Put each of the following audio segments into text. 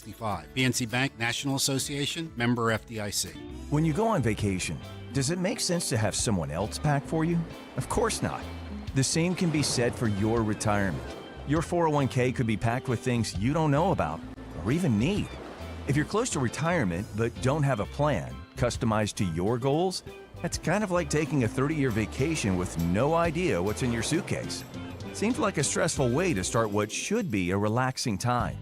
65. PNC Bank National Association, member FDIC. When you go on vacation, does it make sense to have someone else pack for you? Of course not. The same can be said for your retirement. Your 401k could be packed with things you don't know about or even need. If you're close to retirement but don't have a plan customized to your goals, that's kind of like taking a 30-year vacation with no idea what's in your suitcase. Seems like a stressful way to start what should be a relaxing time.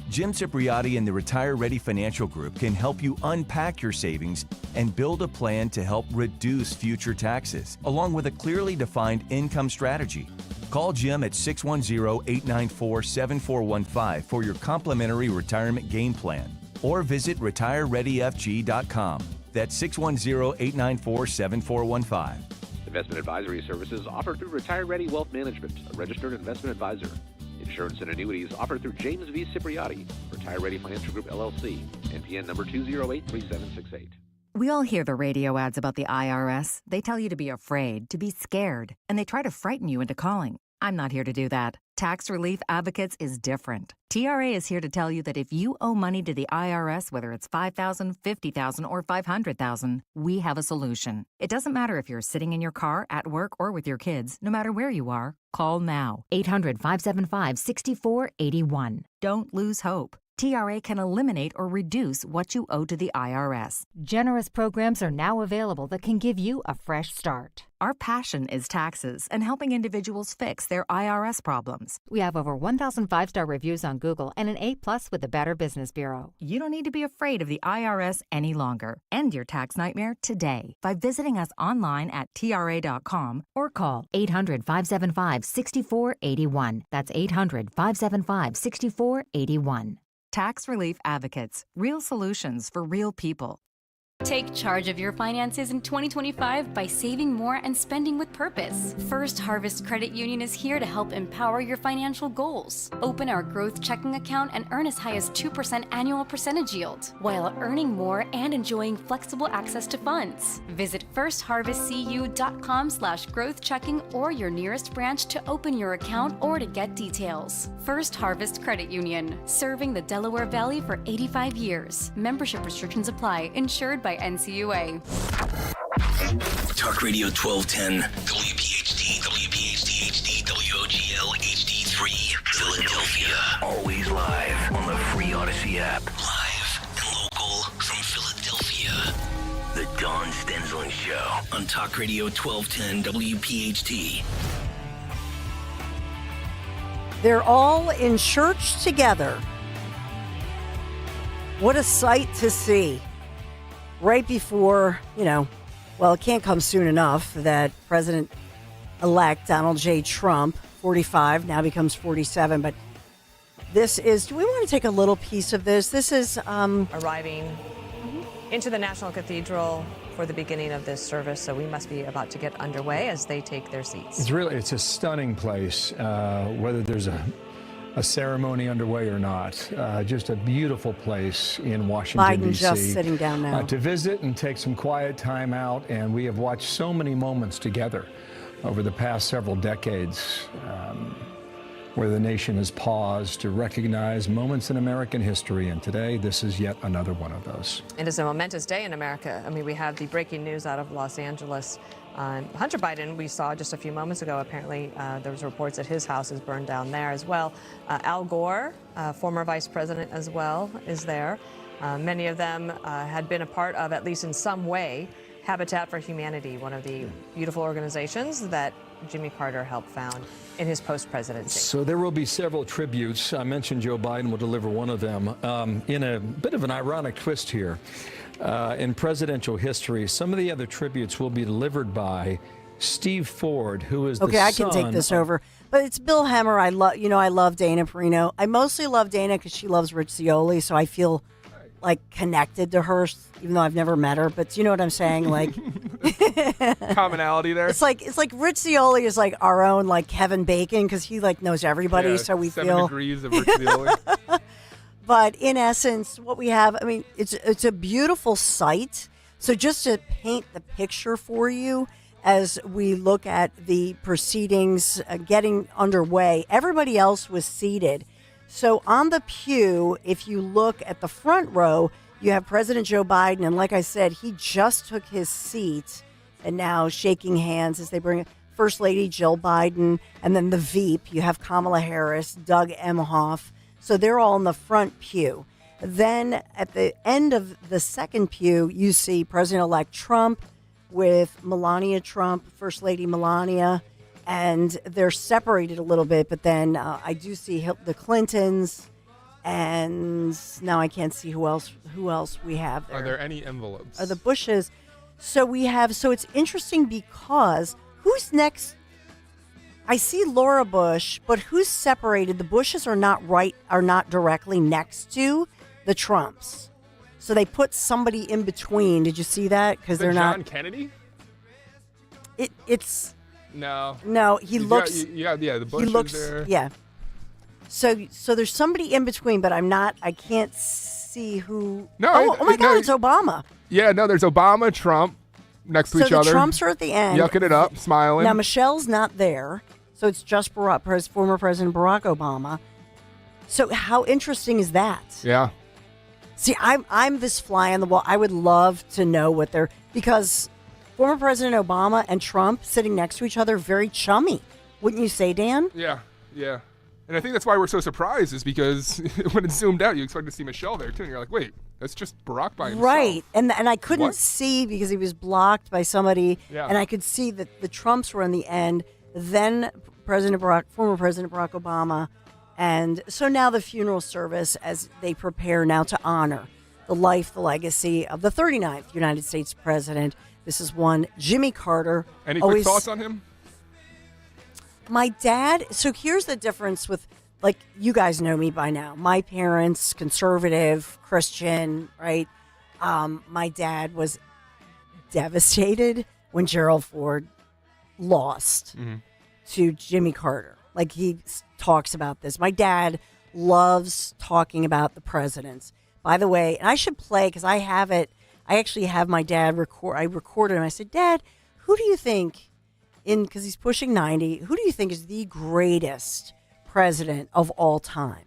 Jim Cipriotti and the Retire Ready Financial Group can help you unpack your savings and build a plan to help reduce future taxes, along with a clearly defined income strategy. Call Jim at 610-894-7415 for your complimentary retirement game plan, or visit retirereadyfg.com. That's 610-894-7415. Investment advisory services offered through Retire Ready Wealth Management, a registered investment advisor. Insurance and annuities offered through James V. Cipriotti, Retire Ready Financial Group, LLC, NPN number 2083768. We all hear the radio ads about the IRS. They tell you to be afraid, to be scared, and they try to frighten you into calling. I'm not here to do that. Tax Relief Advocates is different. TRA is here to tell you that if you owe money to the IRS, whether it's $5,000, $50,000, or $500,000, we have a solution. It doesn't matter if you're sitting in your car, at work, or with your kids. No matter where you are, call now. 800-575-6481. Don't lose hope. TRA can eliminate or reduce what you owe to the IRS. Generous programs are now available that can give you a fresh start. Our passion is taxes and helping individuals fix their IRS problems. We have over 1,000 5-star reviews on Google and an A+ with the Better Business Bureau. You don't need to be afraid of the IRS any longer. End your tax nightmare today by visiting us online at TRA.com or call 800-575-6481. That's 800-575-6481. Tax Relief Advocates. Real solutions for real people. Take charge of your finances in 2025 by saving more and spending with purpose. First Harvest Credit Union is here to help empower your financial goals. Open our growth checking account and earn as high as 2% annual percentage yield, while earning more and enjoying flexible access to funds. Visit firstharvestcu.com/growth checking or your nearest branch to open your account or to get details. First Harvest Credit Union, serving the Delaware Valley for 85 years. Membership restrictions apply. Insured by NCUA. Talk Radio 1210, WPHT, WPHT HD, WOGL HD3, Philadelphia. Always live on the free Odyssey app. Live and local from Philadelphia. The Dawn Stensland Show on Talk Radio 1210, WPHT. They're all in church together. What a sight to see. Right before, it can't come soon enough that President-elect Donald J. Trump, 45, now becomes 47. But this is, do we want to take a little piece of this? This is arriving into the National Cathedral for the beginning of this service. So we must be about to get underway as they take their seats. It's a stunning place, whether there's a ceremony underway or not. Just a beautiful place in Washington, Biden D.C. just sitting down now. To visit and take some quiet time out, and we have watched so many moments together over the past several decades where the nation has paused to recognize moments in American history, and today this is yet another one of those. It is a momentous day in America. I mean, we have the breaking news out of Los Angeles. Hunter Biden, we saw just a few moments ago, apparently there was reports that his house is burned down there as well. Al Gore, former vice president as well, is there. Many of them had been a part of, at least in some way, Habitat for Humanity, one of the beautiful organizations that Jimmy Carter helped found in his post-presidency. So there will be several tributes. I mentioned Joe Biden will deliver one of them. In a bit of an ironic twist here, in presidential history, some of the other tributes will be delivered by Steve Ford, who is the son. Okay, I can take this over. But it's Bill Hemmer. I love Dana Perino. I mostly love Dana because she loves Rich Zeoli, so I feel like connected to her, even though I've never met her. But you know what I'm saying? Like commonality there. It's like Rich Zeoli is like our own like Kevin Bacon because he like knows everybody. Yeah, so we 7 feel degrees of Rich Zeoli. But in essence, what we have, I mean, it's a beautiful sight. So just to paint the picture for you, as we look at the proceedings getting underway, everybody else was seated. So on the pew, if you look at the front row, you have President Joe Biden. And like I said, he just took his seat and now shaking hands as they bring First Lady Jill Biden. And then the Veep, you have Kamala Harris, Doug Emhoff. So they're all in the front pew. Then at the end of the second pew, you see President-elect Trump with Melania Trump, First Lady Melania, and they're separated a little bit. But then I do see the Clintons, and now I can't see who else we have there. Are there any envelopes? Are the Bushes? So it's interesting because who's next? I see Laura Bush, but who's separated? The Bushes are not directly next to the Trumps. So they put somebody in between. Did you see that? Because they're not. John Kennedy? It's no. He looks. The Bush he looks. is there. Yeah. So there's somebody in between, but I can't see who. No. Oh my God! It's Obama. Yeah. No. There's Obama, Trump next to each other. So the Trumps are at the end, yucking it up, smiling. Now Michelle's not there, so it's just former President Barack Obama. So how interesting is that? Yeah. See, I'm this fly on the wall. I would love to know what they're, because former President Obama and Trump sitting next to each other, very chummy. Wouldn't you say, Dan? Yeah. And I think that's why we're so surprised, is because when it's zoomed out, you expect to see Michelle there too, and you're like, wait, that's just Barack by himself. Right, and I couldn't see because he was blocked by somebody, Yeah. and I could see that the Trumps were in the end, then former President Barack Obama. And so now the funeral service, as they prepare now to honor the life, the legacy of the 39th United States president. This is one, Jimmy Carter. Any quick thoughts on him? My dad, so here's the difference with, like, you guys know me by now. My parents, conservative, Christian, right? My dad was devastated when Gerald Ford lost to Jimmy Carter. Like, he talks about this. My dad loves talking about the presidents. By the way, and I should play, because I have it. I actually have my dad record. I recorded him. I said, Dad, who do you think, because he's pushing 90, who do you think is the greatest president of all time?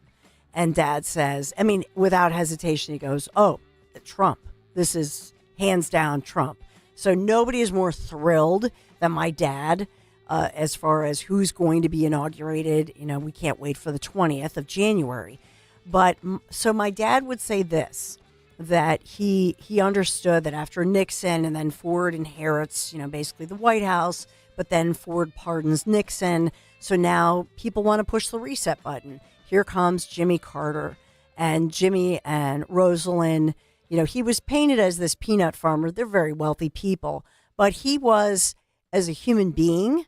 And Dad says, I mean, without hesitation, he goes, oh, Trump. This is hands down Trump. So nobody is more thrilled than my dad. As far as who's going to be inaugurated, we can't wait for the 20th of January. But so my dad would say this, that he understood that after Nixon and then Ford inherits, basically the White House, but then Ford pardons Nixon. So now people want to push the reset button. Here comes Jimmy Carter, and Jimmy and Rosalind. He was painted as this peanut farmer. They're very wealthy people, but he was, as a human being,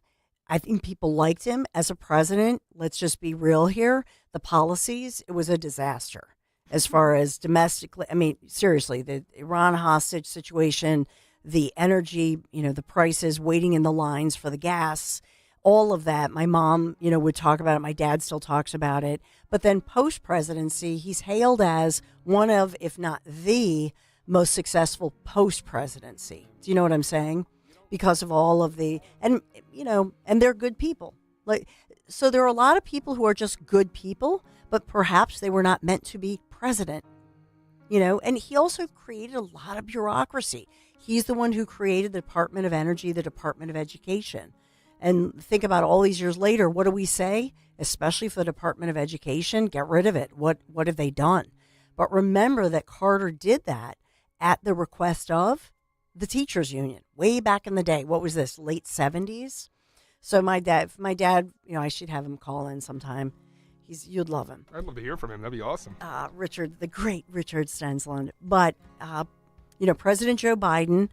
I think people liked him. As a president, let's just be real here. The policies, it was a disaster as far as domestically. I mean, seriously, the Iran hostage situation, the energy, the prices, waiting in the lines for the gas, all of that. My mom, would talk about it. My dad still talks about it. But then post-presidency, he's hailed as one of, if not the most successful post-presidency. Do you know what I'm saying? Because of all of and they're good people. So there are a lot of people who are just good people, but perhaps they were not meant to be president, and he also created a lot of bureaucracy. He's the one who created the Department of Energy, the Department of Education. And think about all these years later, what do we say? Especially for the Department of Education, get rid of it. What have they done? But remember that Carter did that at the request of the teachers union way back in the day. What was this, late 70s? So my dad, I should have him call in sometime. You'd love him. I'd love to hear from him. That'd be awesome. The great Richard Stensland. But, President Joe Biden,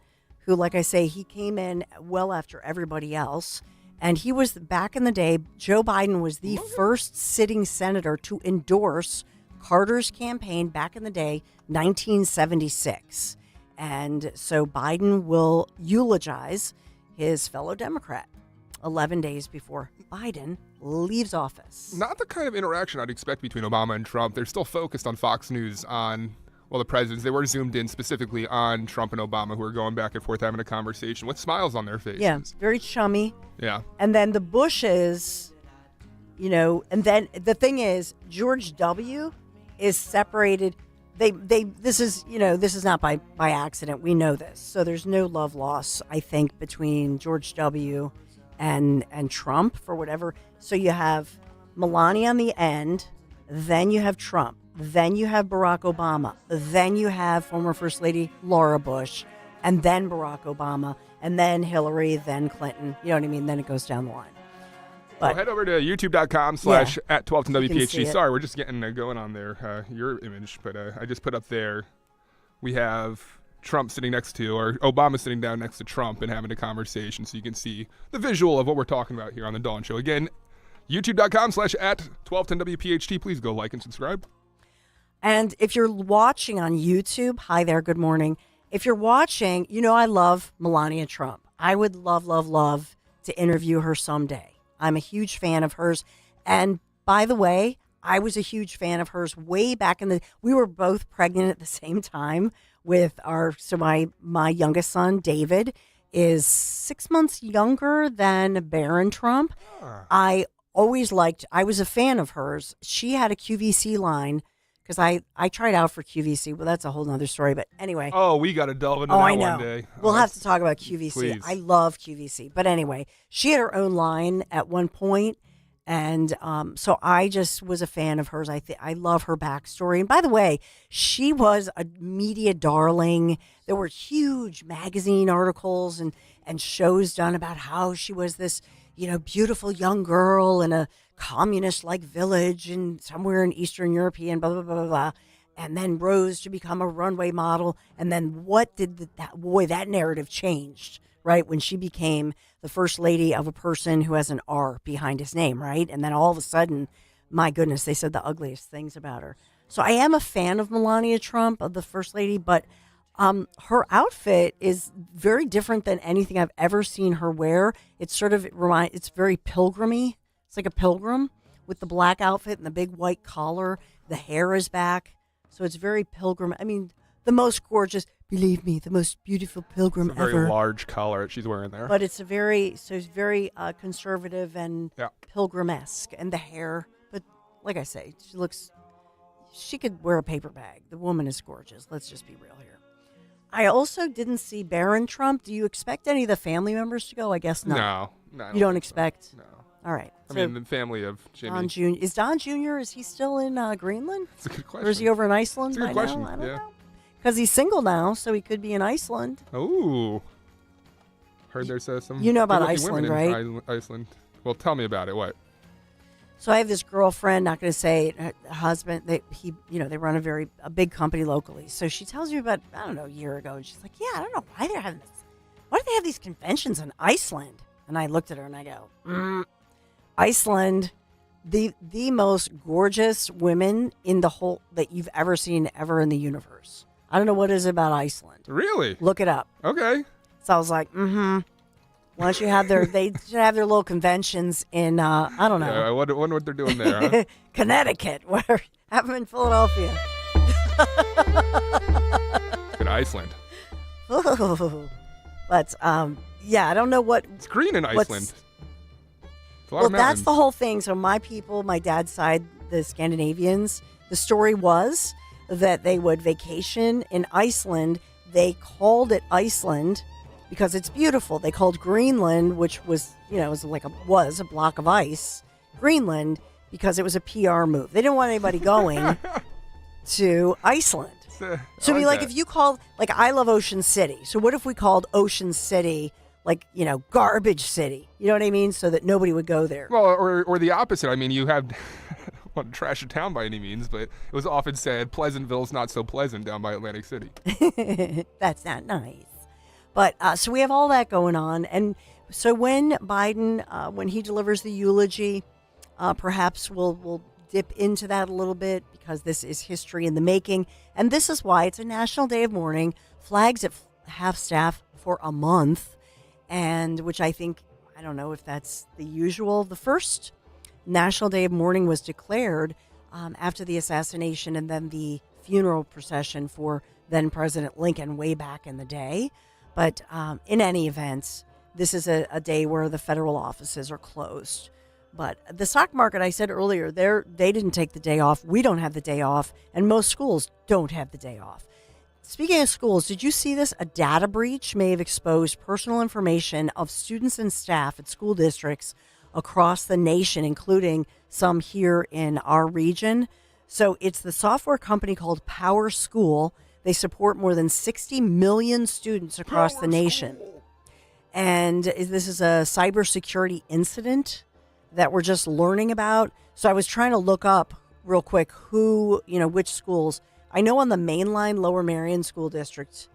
who, like I say, he came in well after everybody else. And he was, back in the day, Joe Biden was the first sitting senator to endorse Carter's campaign back in the day, 1976. And so Biden will eulogize his fellow Democrat 11 days before Biden leaves office. Not the kind of interaction I'd expect between Obama and Trump. They're still focused on Fox News on, the presidents. They were zoomed in specifically on Trump and Obama, who are going back and forth having a conversation with smiles on their faces. Yeah, very chummy. Yeah. And then the Bushes, and then the thing is, George W. is separated. This is not by accident. We know this. So there's no love loss, I think, between George W. and Trump for whatever. So you have Melania on the end, then you have Trump, then you have Barack Obama, then you have former First Lady Laura Bush, and then Barack Obama, and then Hillary, then Clinton. You know what I mean? Then it goes down the line. But head over to youtube.com/@1210WPHT. Sorry, we're just getting going on there. Your image, but I just put up there. We have Trump sitting next to, or Obama sitting down next to Trump and having a conversation, so you can see the visual of what we're talking about here on the Dawn Show. Again, youtube.com/@1210WPHT. Please go like and subscribe. And if you're watching on YouTube, hi there, good morning. If you're watching, I love Melania Trump. I would love to interview her someday. I'm a huge fan of hers. And by the way, I was a huge fan of hers way back we were both pregnant at the same time with my youngest son, David, is 6 months younger than Barron Trump. I was a fan of hers. She had a QVC line because I tried out for QVC. Well, that's a whole nother story. But anyway. Oh, we got to delve into that I know. one day. We'll have to talk about QVC. Please. I love QVC. But anyway, she had her own line at one point, and so I just was a fan of hers. I love her backstory. And by the way, she was a media darling. There were huge magazine articles and shows done about how she was this, beautiful young girl in a communist-like village and somewhere in Eastern European, blah, blah, blah, blah, blah, and then rose to become a runway model. And then what did that narrative changed, right? When she became the first lady of a person who has an R behind his name, right? And then all of a sudden, my goodness, they said the ugliest things about her. So I am a fan of Melania Trump, of the first lady, but her outfit is very different than anything I've ever seen her wear. It's it's very pilgrimy. It's like a pilgrim with the black outfit and the big white collar. The hair is back. So it's very pilgrim. I mean, the most gorgeous, believe me, the most beautiful pilgrim ever. It's a very large collar that she's wearing there. But it's very conservative and pilgrim-esque. And the hair. But like I say, she could wear a paper bag. The woman is gorgeous. Let's just be real here. I also didn't see Barron Trump. Do you expect any of the family members to go? I guess not. No. You don't expect? So. No. All right. I mean, the family of Jimmy. Don Jr. Is Don Jr., is he still in Greenland? That's a good question. Or is he over in Iceland That's a good question. I don't know. Because he's single now, so he could be in Iceland. Oh. Heard there's some You know about good-looking Iceland, women right? in Iceland. Well, tell me about it. What? So I have this girlfriend, not going to say her husband, they run a big company locally. So she tells me about, I don't know, a year ago, and she's like, yeah, I don't know why they're having this. Why do they have these conventions in Iceland? And I looked at her and I go, Iceland, the most gorgeous women in the whole that you've ever seen ever in the universe. I don't know what it is about Iceland. Really? Look it up. Okay. So I was like, Why don't you have they should have their little conventions in, I don't know. Yeah, I wonder what they're doing there, huh? Connecticut, where have them in Philadelphia. In Iceland. But, I don't know what. It's green in Iceland. Well, that's the whole thing. So my people, my dad's side, the Scandinavians, the story was that they would vacation in Iceland. They called it Iceland because it's beautiful. They called Greenland, which was, was a block of ice, Greenland, because it was a PR move. They didn't want anybody going to Iceland. So if you called, I love Ocean City. So what if we called Ocean City Garbage City? You know what I mean? So that nobody would go there. Well, or the opposite. I mean, you have, I don't want to trash a town by any means, but it was often said Pleasantville's not so pleasant down by Atlantic City. That's not nice. But so we have all that going on. And so when Biden, when he delivers the eulogy, perhaps we'll dip into that a little bit because this is history in the making. And this is why it's a national day of mourning, flags at half-staff for a month. And which I think, I don't know if that's the usual. The first National Day of Mourning was declared after the assassination and then the funeral procession for then President Lincoln way back in the day. But in any event, this is a day where the federal offices are closed. But the stock market, I said earlier, they didn't take the day off. We don't have the day off, and most schools don't have the day off. Speaking of schools, did you see this? A data breach may have exposed personal information of students and staff at school districts across the nation, including some here in our region. So it's the software company called Power School. They support more than 60 million students across the nation. And this is a cybersecurity incident that we're just learning about. So I was trying to look up real quick which schools. I know on the mainline Lower Merion School District,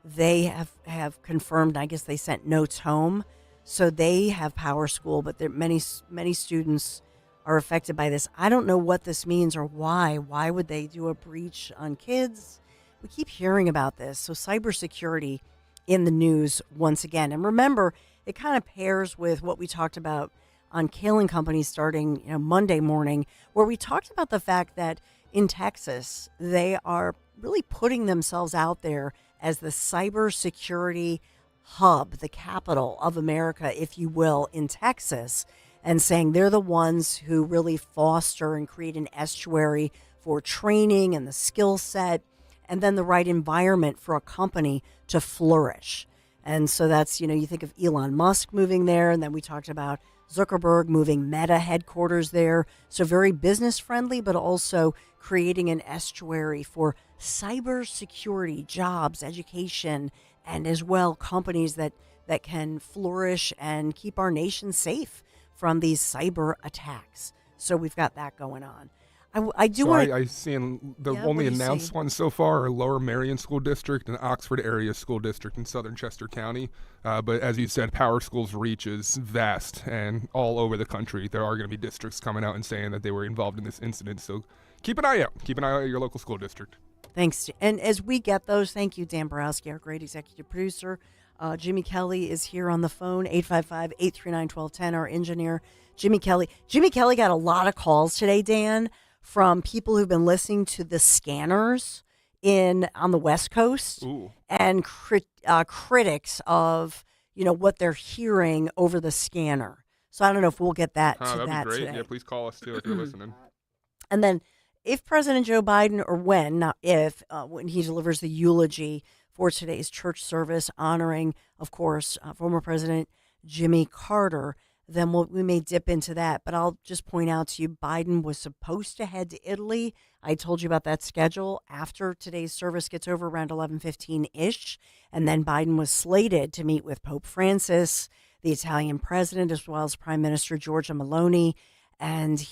they have confirmed, I guess they sent notes home. So they have Power School, but there many students are affected by this. I don't know what this means or why. Why would they do a breach on kids? We keep hearing about this. So cybersecurity in the news once again. And remember, it kind of pairs with what we talked about on Kaling Company starting Monday morning, where we talked about the fact that in Texas, they are really putting themselves out there as the cybersecurity hub, the capital of America, if you will, in Texas, and saying they're the ones who really foster and create an estuary for training and the skill set and then the right environment for a company to flourish. And so that's, you think of Elon Musk moving there, and then we talked about Zuckerberg moving Meta headquarters there. So very business friendly, but also creating an estuary for cybersecurity, jobs, education, and as well companies that can flourish and keep our nation safe from these cyber attacks. So we've got that going on. I seen the only announced ones so far are Lower Merion School District and Oxford Area School District in southern Chester County. But as you said, Power School's reach is vast and all over the country. There are going to be districts coming out and saying that they were involved in this incident. So keep an eye out. Keep an eye out at your local school district. Thanks. And as we get those, thank you, Dan Borowski, our great executive producer. Jimmy Kelly is here on the phone, 855-839-1210, our engineer, Jimmy Kelly. Jimmy Kelly got a lot of calls today, Dan, from people who've been listening to the scanners on the West Coast. Ooh. And critics of what they're hearing over the scanner. So I don't know if we'll get that that'd that be great. today. Yeah, please call us too if you're listening. And then if President Joe Biden, or when, not if, when he delivers the eulogy for today's church service honoring, of course, former President Jimmy Carter, then we may dip into that. But I'll just point out to you, Biden was supposed to head to Italy. I told you about that schedule after today's service gets over around 11:15-ish. And then Biden was slated to meet with Pope Francis, the Italian president, as well as Prime Minister Giorgia Meloni. And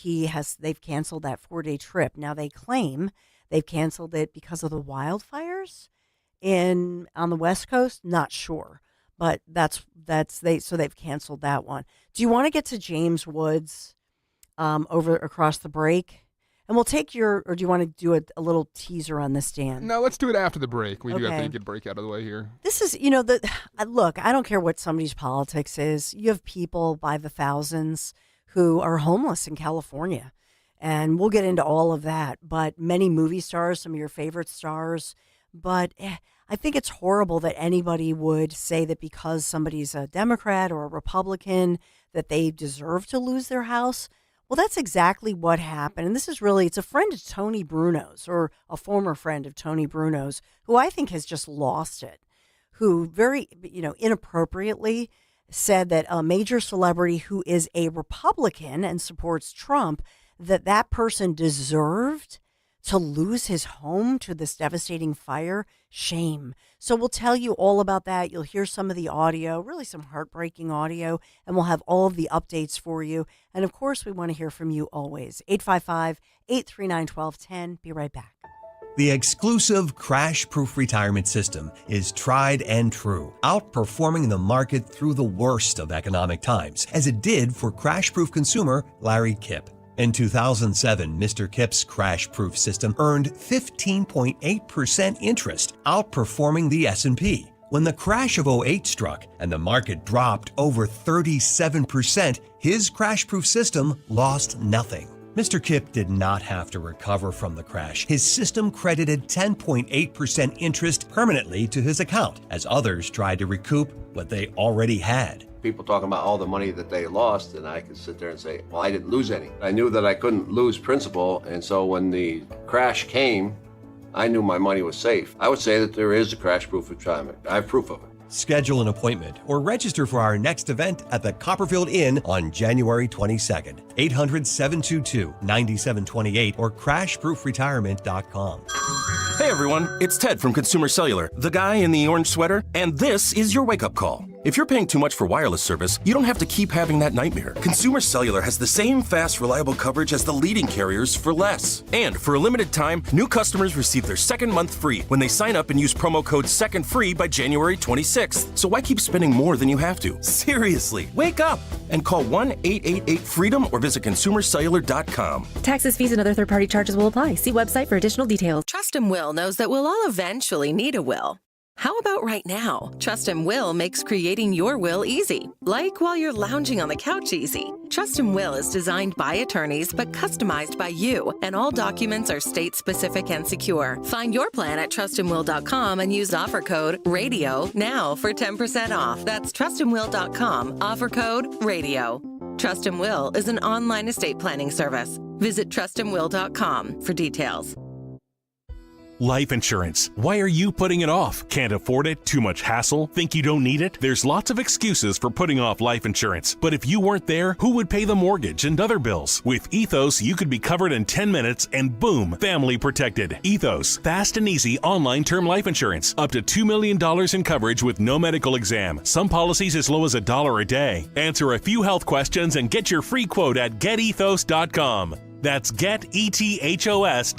they've canceled that 4-day trip. Now they claim they've canceled it because of the wildfires on the West Coast. Not sure. But so they've canceled that one. Do you want to get to James Woods across the break? And we'll take or do you want to do a little teaser on this, Dan? No, let's do it after the break. We do have Okay. to get a break out of the way here. This is, look, I don't care what somebody's politics is. You have people by the thousands who are homeless in California. And we'll get into all of that. But many movie stars, some of your favorite stars. But I think it's horrible that anybody would say that because somebody's a Democrat or a Republican that they deserve to lose their house. Well, that's exactly what happened. And it's a friend of Tony Bruno's, or a former friend of Tony Bruno's, who I think has just lost it, who very, inappropriately said that a major celebrity who is a Republican and supports Trump, that person deserved to lose his home to this devastating fire. Shame. So we'll tell you all about that. You'll hear some of the audio, really some heartbreaking audio, and we'll have all of the updates for you. And of course, we want to hear from you always. 855-839-1210. Be right back. The exclusive crash-proof retirement system is tried and true, outperforming the market through the worst of economic times, as it did for crash-proof consumer Larry Kipp. In 2007, Mr. Kipp's crash-proof system earned 15.8% interest, outperforming the S&P. When the crash of '08 struck and the market dropped over 37%, his crash-proof system lost nothing. Mr. Kipp did not have to recover from the crash. His system credited 10.8% interest permanently to his account, as others tried to recoup what they already had. people talking about all the money that they lost, and I could sit there and say, well, I didn't lose any. I knew that I couldn't lose principal, and so when the crash came, I knew my money was safe. I would say that there is a crash-proof retirement. I have proof of it. Schedule an appointment or register for our next event at the Copperfield Inn on January 22nd. 800-722-9728 or crashproofretirement.com. Hey everyone, it's Ted from Consumer Cellular, the guy in the orange sweater, and this is your wake-up call. If you're paying too much for wireless service, you don't have to keep having that nightmare. Consumer Cellular has the same fast, reliable coverage as the leading carriers for less. And for a limited time, new customers receive their second month free when they sign up and use promo code SECONDFREE by January 26th. So why keep spending more than you have to? Seriously, wake up and call 1-888-FREEDOM or visit consumercellular.com. Taxes, fees, and other third-party charges will apply. See website for additional details. Trust and Will knows that we'll all eventually need a will. How about right now? Trust and Will makes creating your will easy, like while you're lounging on the couch easy. Trust and Will is designed by attorneys but customized by you, and all documents are state-specific and secure. Find your plan at trustandwill.com and use offer code RADIO now for 10% off. That's trustandwill.com, offer code RADIO. Trust and Will is an online estate planning service. Visit trustandwill.com for details. Life insurance. Why are you putting it off? Can't afford it? Too much hassle? Think you don't need it? There's lots of excuses for putting off life insurance. But if you weren't there, who would pay the mortgage and other bills? With Ethos, you could be covered in 10 minutes and boom, family protected. Ethos, fast and easy online term life insurance. Up to $2 million in coverage with no medical exam. Some policies as low as $1 a day. Answer a few health questions and get your free quote at getethos.com. That's getethos.com.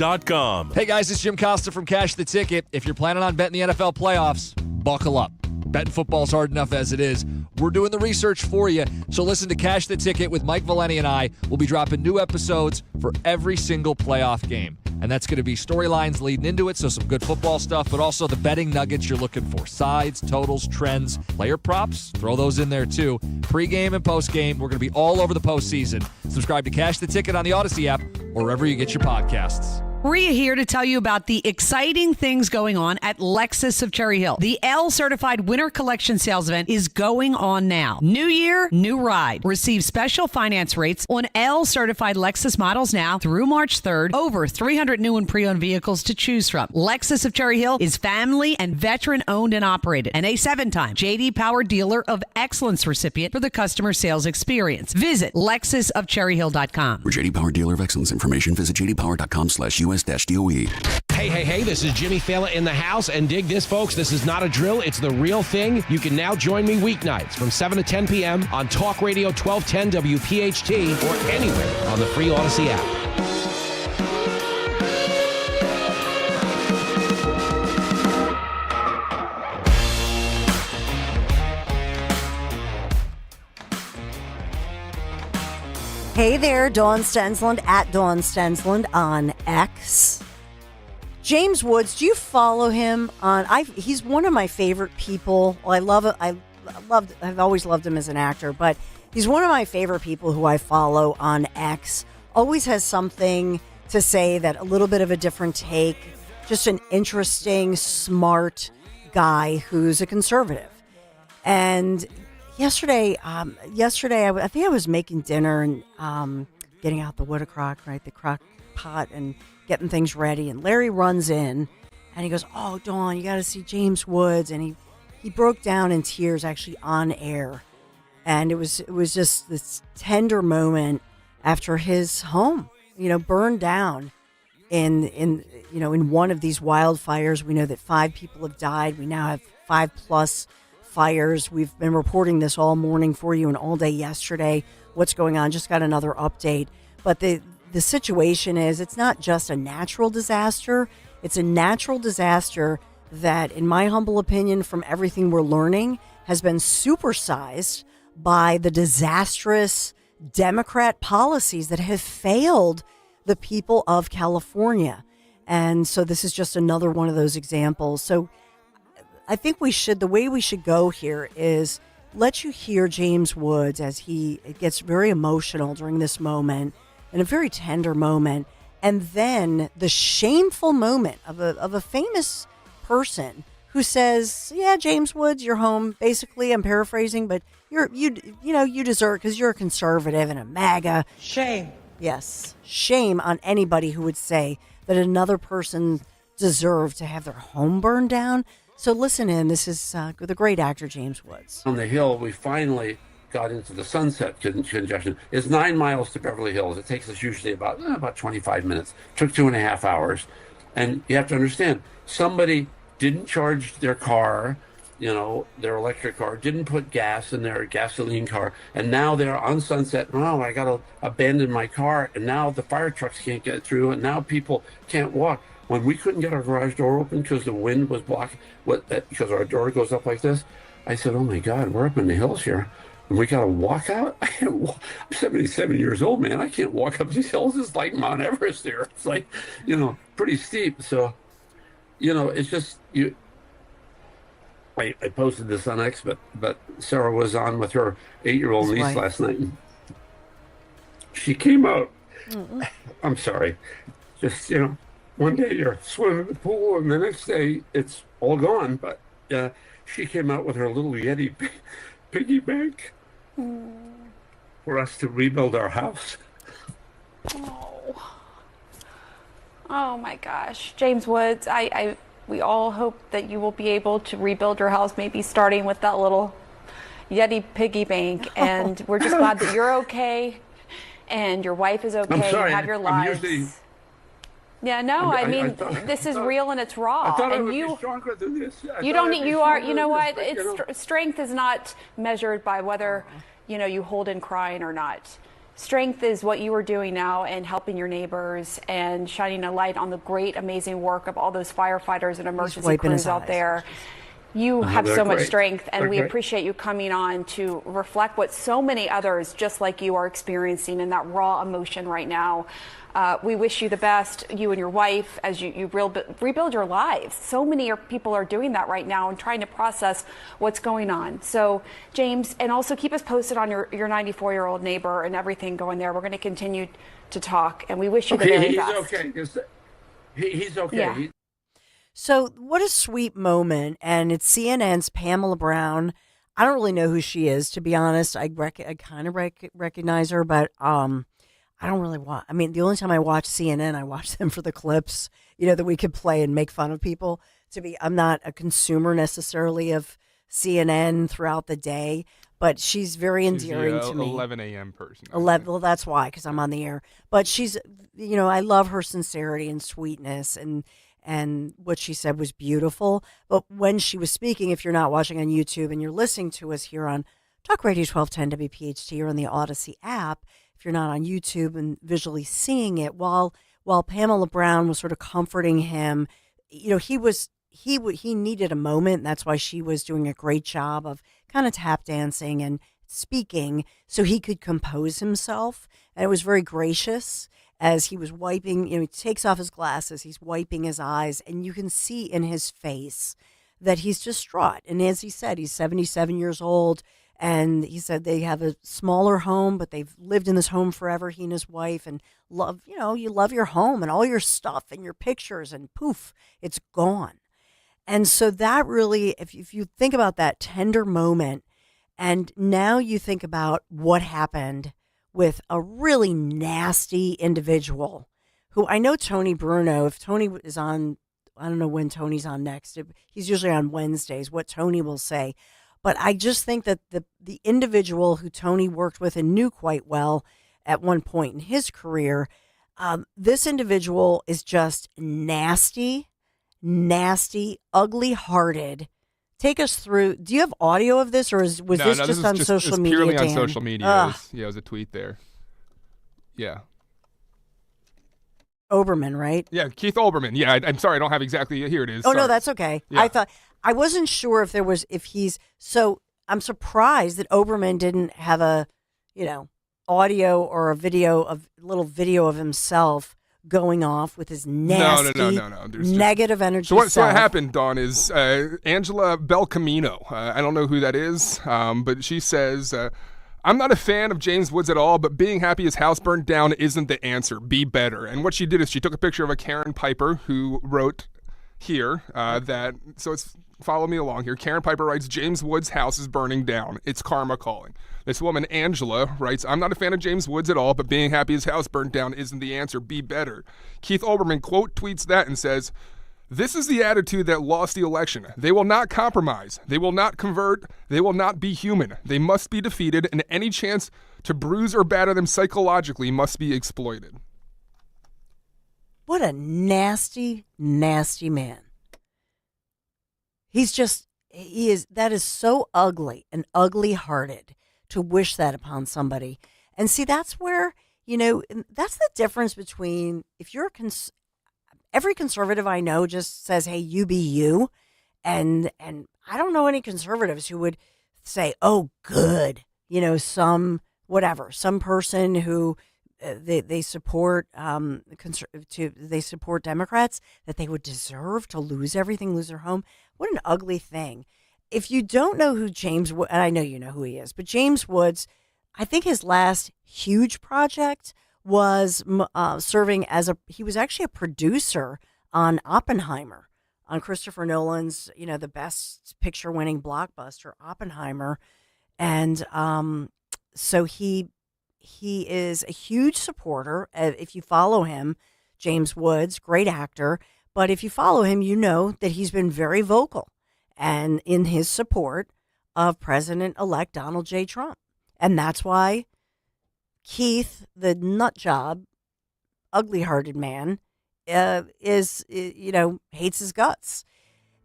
Hey guys, it's Jim Costa from Cash the Ticket. If you're planning on betting the NFL playoffs, buckle up. Betting football's hard enough as it is. We're doing the research for you. So listen to Cash the Ticket with Mike Valeni and I. We'll be dropping new episodes for every single playoff game. And that's going to be storylines leading into it, so some good football stuff, but also the betting nuggets you're looking for. Sides, totals, trends, player props, throw those in there too. Pre-game and post-game, we're going to be all over the postseason. Subscribe to Cash the Ticket on the Odyssey app or wherever you get your podcasts. Maria here to tell you about the exciting things going on at Lexus of Cherry Hill. The L-certified winter collection sales event is going on now. New year, new ride. Receive special finance rates on L-certified Lexus models now through March 3rd. Over 300 new and pre-owned vehicles to choose from. Lexus of Cherry Hill is family and veteran owned and operated, and a 7-time J.D. Power Dealer of Excellence recipient for the customer sales experience. Visit LexusofCherryHill.com. For J.D. Power Dealer of Excellence information, visit jdpower.com/US-DOE. Hey, this is Jimmy Fallon in the house, and dig this, folks. This is not a drill. It's the real thing. You can now join me weeknights from 7 to 10 p.m. on Talk Radio 1210 WPHT or anywhere on the free Odyssey app. Hey there, Dawn Stensland at Dawn Stensland on X. James Woods, do you follow him on? He's one of my favorite people. Well, I've always loved him as an actor, but he's one of my favorite people who I follow on X. Always has something to say, that a little bit of a different take. Just an interesting, smart guy who's a conservative. And Yesterday, I think I was making dinner and getting out the crock pot and getting things ready. And Larry runs in and he goes, "Oh, Dawn, you got to see James Woods." And he broke down in tears, actually on air. And it was just this tender moment after his home, burned down in one of these wildfires. We know that 5 people have died. We now have 5+ fires. We've been reporting this all morning for you and all day yesterday. What's going on? Just got another update. But the situation is, it's not just a natural disaster. It's a natural disaster that, in my humble opinion, from everything we're learning, has been supersized by the disastrous Democrat policies that have failed the people of California. And so this is just another one of those examples. So I think the way we should go here is let you hear James Woods as he gets very emotional during this moment, and a very tender moment, and then the shameful moment of a famous person who says, "Yeah, James Woods, you're home." Basically, I'm paraphrasing, but you deserve, because you're a conservative and a MAGA. Shame. Yes, shame on anybody who would say that another person deserved to have their home burned down. So listen in. This is the great actor James Woods. On the Hill, we finally got into the Sunset congestion. It's 9 miles to Beverly Hills. It takes us usually about 25 minutes. Took 2.5 hours. And you have to understand, somebody didn't charge their car, their electric car, didn't put gas in their gasoline car, and now they're on Sunset. Oh, I got to abandon my car, and now the fire trucks can't get through, and now people can't walk. When we couldn't get our garage door open because the wind was blocking, because our door goes up like this, I said, oh my God, we're up in the hills here, and we got to walk out? I can't walk. I'm 77 years old, man. I can't walk up these hills. It's like Mount Everest here. It's like, pretty steep. So, it's just, I posted this on X, but Sarah was on with her 8-year-old niece last night. And she came out. Mm-mm. I'm sorry. Just, one day you're swimming in the pool and the next day it's all gone. But she came out with her little Yeti piggy bank for us to rebuild our house. Oh my gosh. James Woods, we all hope that you will be able to rebuild your house, maybe starting with that little Yeti piggy bank. And we're just glad that you're okay and your wife is okay. I'm sorry, you have your lives. Yeah, no, I mean, this is real and it's raw. I thought and I would be stronger than this. You don't need, you are, you know what? Strength is not measured by whether, you hold in crying or not. Strength is what you are doing now and helping your neighbors and shining a light on the great, amazing work of all those firefighters and emergency crews out there. You have so much strength, and we appreciate you coming on to reflect what so many others just like you are experiencing in that raw emotion right now. We wish you the best, you and your wife, as you rebuild your lives. So many people are doing that right now and trying to process what's going on. So, James, and also keep us posted on your 94-year-old neighbor and everything going there. We're going to continue to talk, and we wish you the very best. He's okay. Yeah. So what a sweet moment. And it's CNN's Pamela Brown. I don't really know who she is, to be honest. I kind of recognize her, but I don't really watch. I mean, the only time I watch CNN, I watch them for the clips, that we could play and make fun of people. I'm not a consumer necessarily of CNN throughout the day, but she's very endearing to me. 11 a.m. person. 11. Well, that's why, because I'm on the air. But she's, I love her sincerity and sweetness, and what she said was beautiful. But when she was speaking, if you're not watching on YouTube and you're listening to us here on Talk Radio 1210 WPHT or on the Odyssey app, if you're not on YouTube and visually seeing it, while Pamela Brown was sort of comforting him, he needed a moment. And that's why she was doing a great job of kind of tap dancing and speaking so he could compose himself. And it was very gracious. As he was wiping, he takes off his glasses, he's wiping his eyes, and you can see in his face that he's distraught. And as he said, he's 77 years old, and he said they have a smaller home, but they've lived in this home forever, he and his wife, and you love your home and all your stuff and your pictures, and poof, it's gone. And so that really, if you think about that tender moment, and now you think about what happened with a really nasty individual who I know Tony Bruno, if Tony is on, I don't know when Tony's on next. He's usually on Wednesdays, what Tony will say. But I just think that the individual who Tony worked with and knew quite well at one point in his career, this individual is just nasty, ugly-hearted. Take us through. Do you have audio of this, or was this just on social media? Purely Dan? on social media. It was a tweet there. Yeah. Oberman, right? Yeah, Keith Olbermann. Yeah, I'm sorry, I don't have exactly. Here it is. Oh, sorry. no, that's okay. Yeah. I wasn't sure so I'm surprised that Oberman didn't have a, audio or a little video of himself going off with his nasty, no. negative energy. So what happened, Dawn, is Angela Belcamino. I don't know who that is, but she says, I'm not a fan of James Woods at all, but being happy his house burned down isn't the answer. Be better. And what she did is she took a picture of a Karen Piper who wrote here so it's follow me along here. Karen Piper writes, James Woods' house is burning down. It's karma calling. This woman, Angela, writes, I'm not a fan of James Woods at all, but being happy his house burned down isn't the answer. Be better. Keith Olbermann quote tweets that and says, this is the attitude that lost the election. They will not compromise. They will not convert. They will not be human. They must be defeated, and any chance to bruise or batter them psychologically must be exploited. What a nasty, nasty man. That is so ugly and ugly-hearted to wish that upon somebody. And see, that's where, that's the difference between if you're every conservative I know just says, hey, you be you. And I don't know any conservatives who would say, oh, good. Some person who they support they support Democrats, that they would deserve to lose everything, lose their home. What an ugly thing. If you don't know who James Woods, and I know you know who he is, but James Woods, I think his last huge project was serving he was actually a producer on Oppenheimer, on Christopher Nolan's, the best picture winning blockbuster, Oppenheimer. And so he is a huge supporter. If you follow him, James Woods, great actor. But if you follow him, you know that he's been very vocal and in his support of President-elect Donald J. Trump. And that's why Keith, the nut job, ugly-hearted man, hates his guts.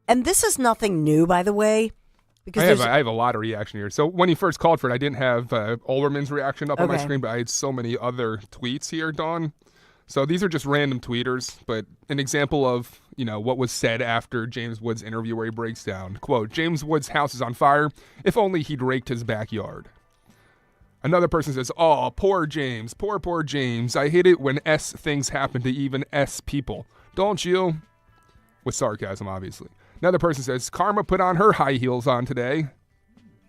And this is nothing new, by the way. Because I have a lot of reaction here. So when he first called for it, I didn't have Olbermann's reaction up on my screen, but I had so many other tweets here, Dawn. So these are just random tweeters, but an example of, what was said after James Woods' interview where he breaks down. Quote, James Woods' house is on fire. If only he'd raked his backyard. Another person says, oh, poor James, poor James. I hate it when S things happen to even S people. Don't you? With sarcasm, obviously. Another person says, karma put on her high heels on today.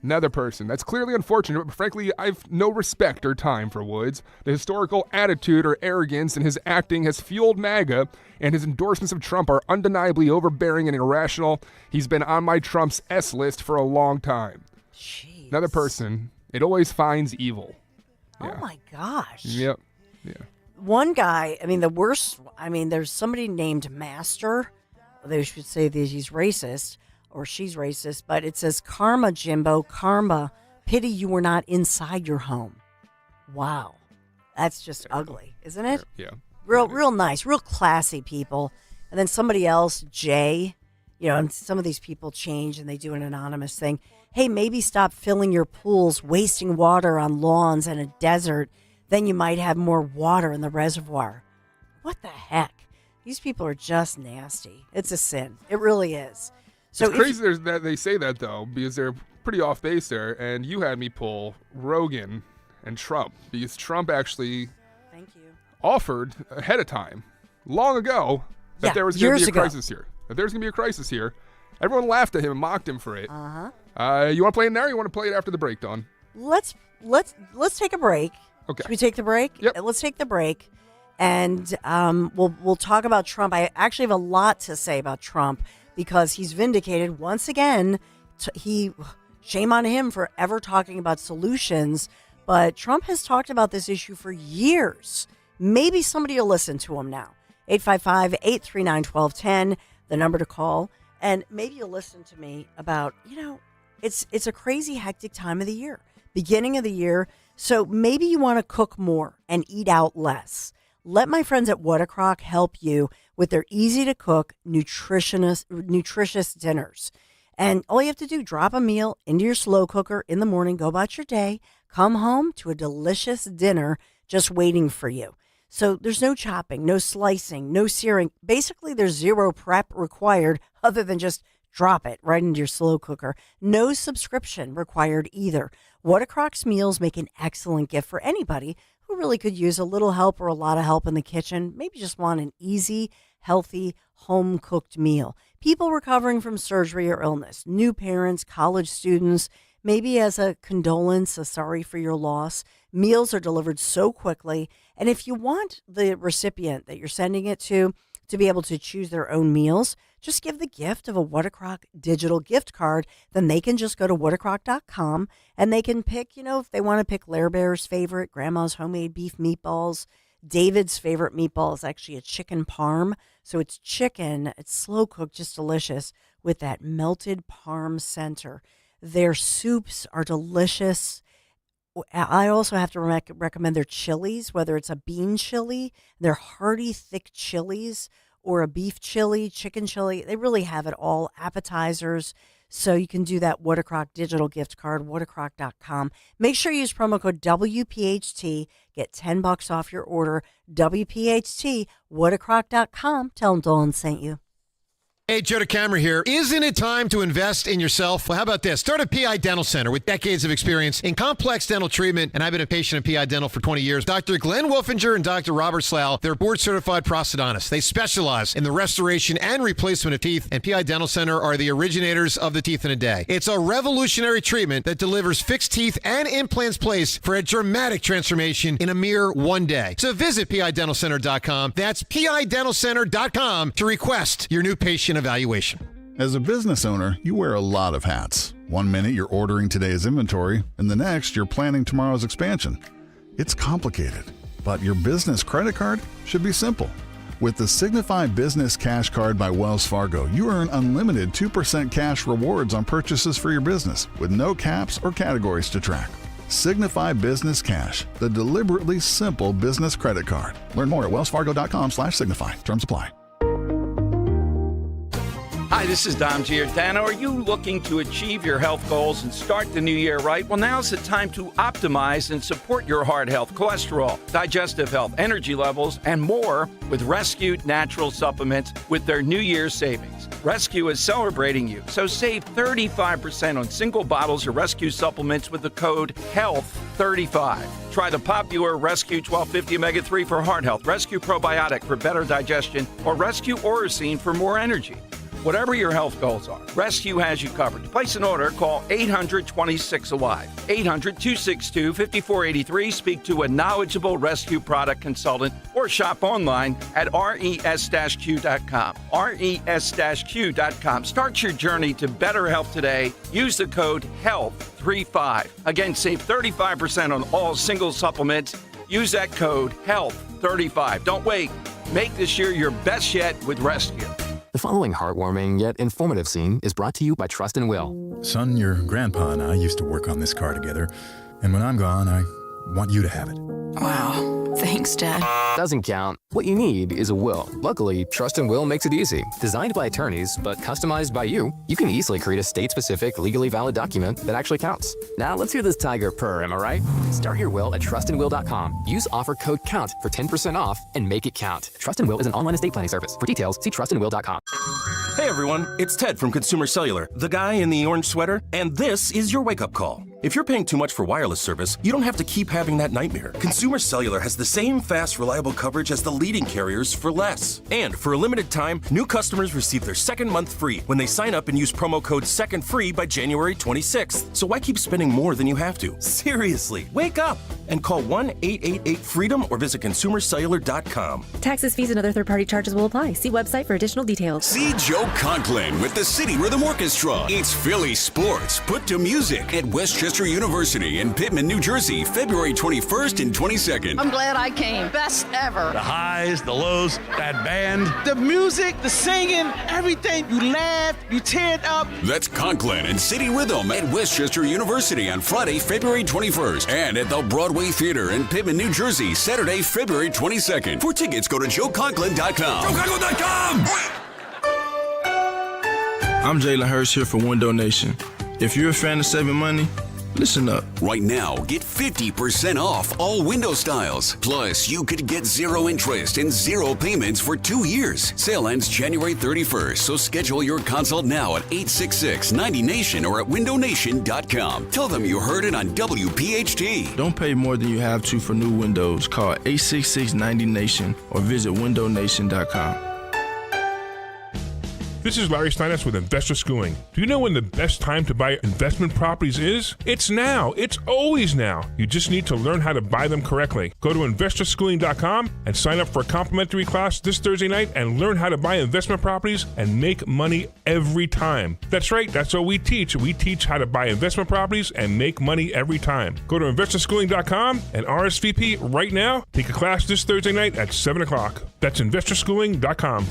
Another person, that's clearly unfortunate, but frankly, I've no respect or time for Woods. The historical attitude or arrogance in his acting has fueled MAGA, and his endorsements of Trump are undeniably overbearing and irrational. He's been on my Trump's S list for a long time. Jeez. Another person, it always finds evil. Yeah. Oh my gosh. Yep. Yeah. One guy, the worst, there's somebody named Master. They should say that he's racist or she's racist, but it says, karma, Jimbo, karma. Pity you were not inside your home. Wow. That's just ugly, isn't it? Yeah. Real nice, real classy people. And then somebody else, Jay, and some of these people change and they do an anonymous thing. Hey, maybe stop filling your pools, wasting water on lawns and a desert. Then you might have more water in the reservoir. What the heck? These people are just nasty. It's a sin. It really is. So it's crazy that they say that, though, because they're pretty off base there. And you had me pull Rogan and Trump, because Trump actually offered ahead of time, long ago, that there was going to be a crisis here. That there's going to be a crisis here. Everyone laughed at him and mocked him for it. Uh-huh. You want to play it now, or you want to play it after the break, Dawn? Let's take a break. Okay. Should we take the break? Yep. Let's take the break. And we'll talk about Trump. I actually have a lot to say about Trump because he's vindicated once again. Shame on him for ever talking about solutions, but Trump has talked about this issue for years. Maybe somebody will listen to him now. 855-839-1210, the number to call, and maybe you'll listen to me about, it's a crazy hectic time of the year, beginning of the year. So maybe you want to cook more and eat out less. Let my friends at What a Crock help you with their easy-to-cook, nutritious dinners. And all you have to do, drop a meal into your slow cooker in the morning, go about your day, come home to a delicious dinner just waiting for you. So there's no chopping, no slicing, no searing. Basically, there's zero prep required other than just drop it right into your slow cooker. No subscription required either. What a Crock's meals make an excellent gift for anybody who really could use a little help or a lot of help in the kitchen. Maybe just want an easy, healthy, home-cooked meal. People recovering from surgery or illness, new parents, college students, maybe as a condolence, a sorry for your loss. Meals are delivered so quickly. And if you want the recipient that you're sending it to be able to choose their own meals, just give the gift of a What a Crock digital gift card. Then they can just go to whatacrock.com and they can pick, if they want to pick Lair Bear's favorite, Grandma's homemade beef meatballs. David's favorite meatball is actually a chicken parm. So it's chicken, it's slow cooked, just delicious with that melted parm center. Their soups are delicious. I also have to recommend their chilies, whether it's a bean chili, their hearty, thick chilies, or a beef chili, chicken chili. They really have it all. Appetizers. So you can do that What a Crock digital gift card, whatacrock.com. Make sure you use promo code WPHT. Get $10 off your order. WPHT, whatacrock.com. Tell them Dawn sent you. Hey, Joe DeCamera here. Isn't it time to invest in yourself? Well, how about this? Start a PI Dental Center with decades of experience in complex dental treatment, and I've been a patient of PI Dental for 20 years. Dr. Glenn Wolfinger and Dr. Robert Slough, they're board-certified prosthodontists. They specialize in the restoration and replacement of teeth, and PI Dental Center are the originators of the teeth in a day. It's a revolutionary treatment that delivers fixed teeth and implants placed for a dramatic transformation in a mere one day. So visit PIDentalCenter.com. That's PIDentalCenter.com to request your new patient evaluation. As a business owner, you wear a lot of hats. One minute you're ordering today's inventory, and the next you're planning tomorrow's expansion. It's complicated, but your business credit card should be simple. With the Signify Business Cash Card by Wells Fargo, you earn unlimited 2% cash rewards on purchases for your business with no caps or categories to track. Signify Business Cash, the deliberately simple business credit card. Learn more at wellsfargo.com/signify. Terms apply. Hi, this is Dom Giordano. Are you looking to achieve your health goals and start the new year right? Well, now's the time to optimize and support your heart health, cholesterol, digestive health, energy levels, and more with Rescue Natural Supplements with their New Year's savings. Rescue is celebrating you, so save 35% on single bottles of Rescue supplements with the code HEALTH35. Try the popular Rescue 1250 Omega-3 for heart health, Rescue Probiotic for better digestion, or Rescue Oracine for more energy. Whatever your health goals are, Rescue has you covered. To place an order, call 800-26-ALIVE, 800-262-5483. Speak to a knowledgeable Rescue product consultant or shop online at res-q.com. res-q.com. Start your journey to better health today. Use the code HEALTH35. Again, save 35% on all single supplements. Use that code HEALTH35. Don't wait. Make this year your best yet with Rescue. The following heartwarming yet informative scene is brought to you by Trust and Will. Son, your grandpa and I used to work on this car together, and when I'm gone, I want you to have it. Wow. Thanks, Dad. Doesn't count. What you need is a will. Luckily, Trust and Will makes it easy. Designed by attorneys, but customized by you, you can easily create a state-specific, legally valid document that actually counts. Now, let's hear this tiger purr, am I right? Start your will at trustandwill.com. Use offer code COUNT for 10% off and make it count. Trust and Will is an online estate planning service. For details, see trustandwill.com. Hey everyone, it's Ted from Consumer Cellular, the guy in the orange sweater, and this is your wake-up call. If you're paying too much for wireless service, you don't have to keep having that nightmare. Consumer Cellular has the same fast, reliable coverage as the leading carriers for less. And for a limited time, new customers receive their second month free when they sign up and use promo code SECONDFREE by January 26th. So why keep spending more than you have to? Seriously, wake up and call 1-888-FREEDOM or visit consumercellular.com. Taxes, fees, and other third-party charges will apply. See website for additional details. See Joe Conklin with the City Rhythm Orchestra. It's Philly sports put to music at Westchester University in Pittman, New Jersey, February 21st and 22nd. I'm glad I came. Best ever. The highs, the lows, that band. The music, the singing, everything. You laugh, you tear it up. That's Conklin and City Rhythm at Westchester University on Friday, February 21st. And at the Broadway Theater in Pittman, New Jersey, Saturday, February 22nd. For tickets, go to joeconklin.com. joeconklin.com! I'm Jalen Hurst here for Window Nation. If you're a fan of saving money, listen up. Right now, get 50% off all window styles. Plus, you could get 0 interest and 0 payments for 2 years. Sale ends January 31st, so schedule your consult now at 866-90NATION or at windownation.com. Tell them you heard it on WPHT. Don't pay more than you have to for new windows. Call 866-90NATION or visit windownation.com. This is Larry Steinitz with Investor Schooling. Do you know when the best time to buy investment properties is? It's now. It's always now. You just need to learn how to buy them correctly. Go to investorschooling.com and sign up for a complimentary class this Thursday night and learn how to buy investment properties and make money every time. That's right. That's what we teach. We teach how to buy investment properties and make money every time. Go to investorschooling.com and RSVP right now. Take a class this Thursday night at 7 o'clock. That's investorschooling.com.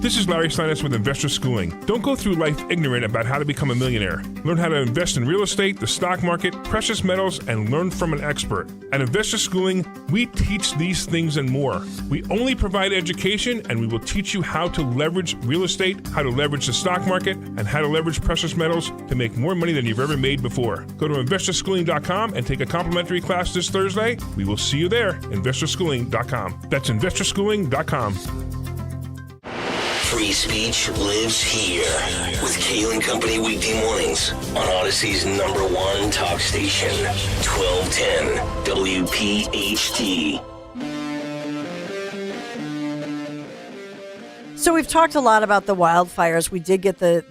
This is Larry Steinitz with Investor Schooling. Don't go through life ignorant about how to become a millionaire. Learn how to invest in real estate, the stock market, precious metals, and learn from an expert. At Investor Schooling, we teach these things and more. We only provide education, and we will teach you how to leverage real estate, how to leverage the stock market, and how to leverage precious metals to make more money than you've ever made before. Go to investorschooling.com and take a complimentary class this Thursday. We will see you there. investorschooling.com. That's investorschooling.com. Free speech lives here with Kale and Company weekday mornings on Odyssey's #1 talk station, 1210 WPHT. So we've talked a lot about the wildfires. We did get the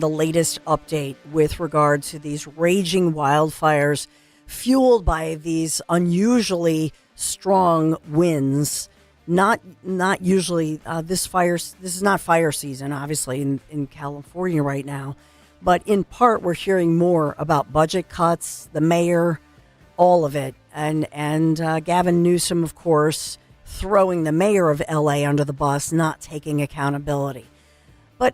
latest update with regard to these raging wildfires fueled by these unusually strong winds. Not usually this is not fire season, obviously, in California right now. But in part, we're hearing more about budget cuts, the mayor, all of it. And Gavin Newsom, of course, throwing the mayor of L.A. under the bus, not taking accountability. But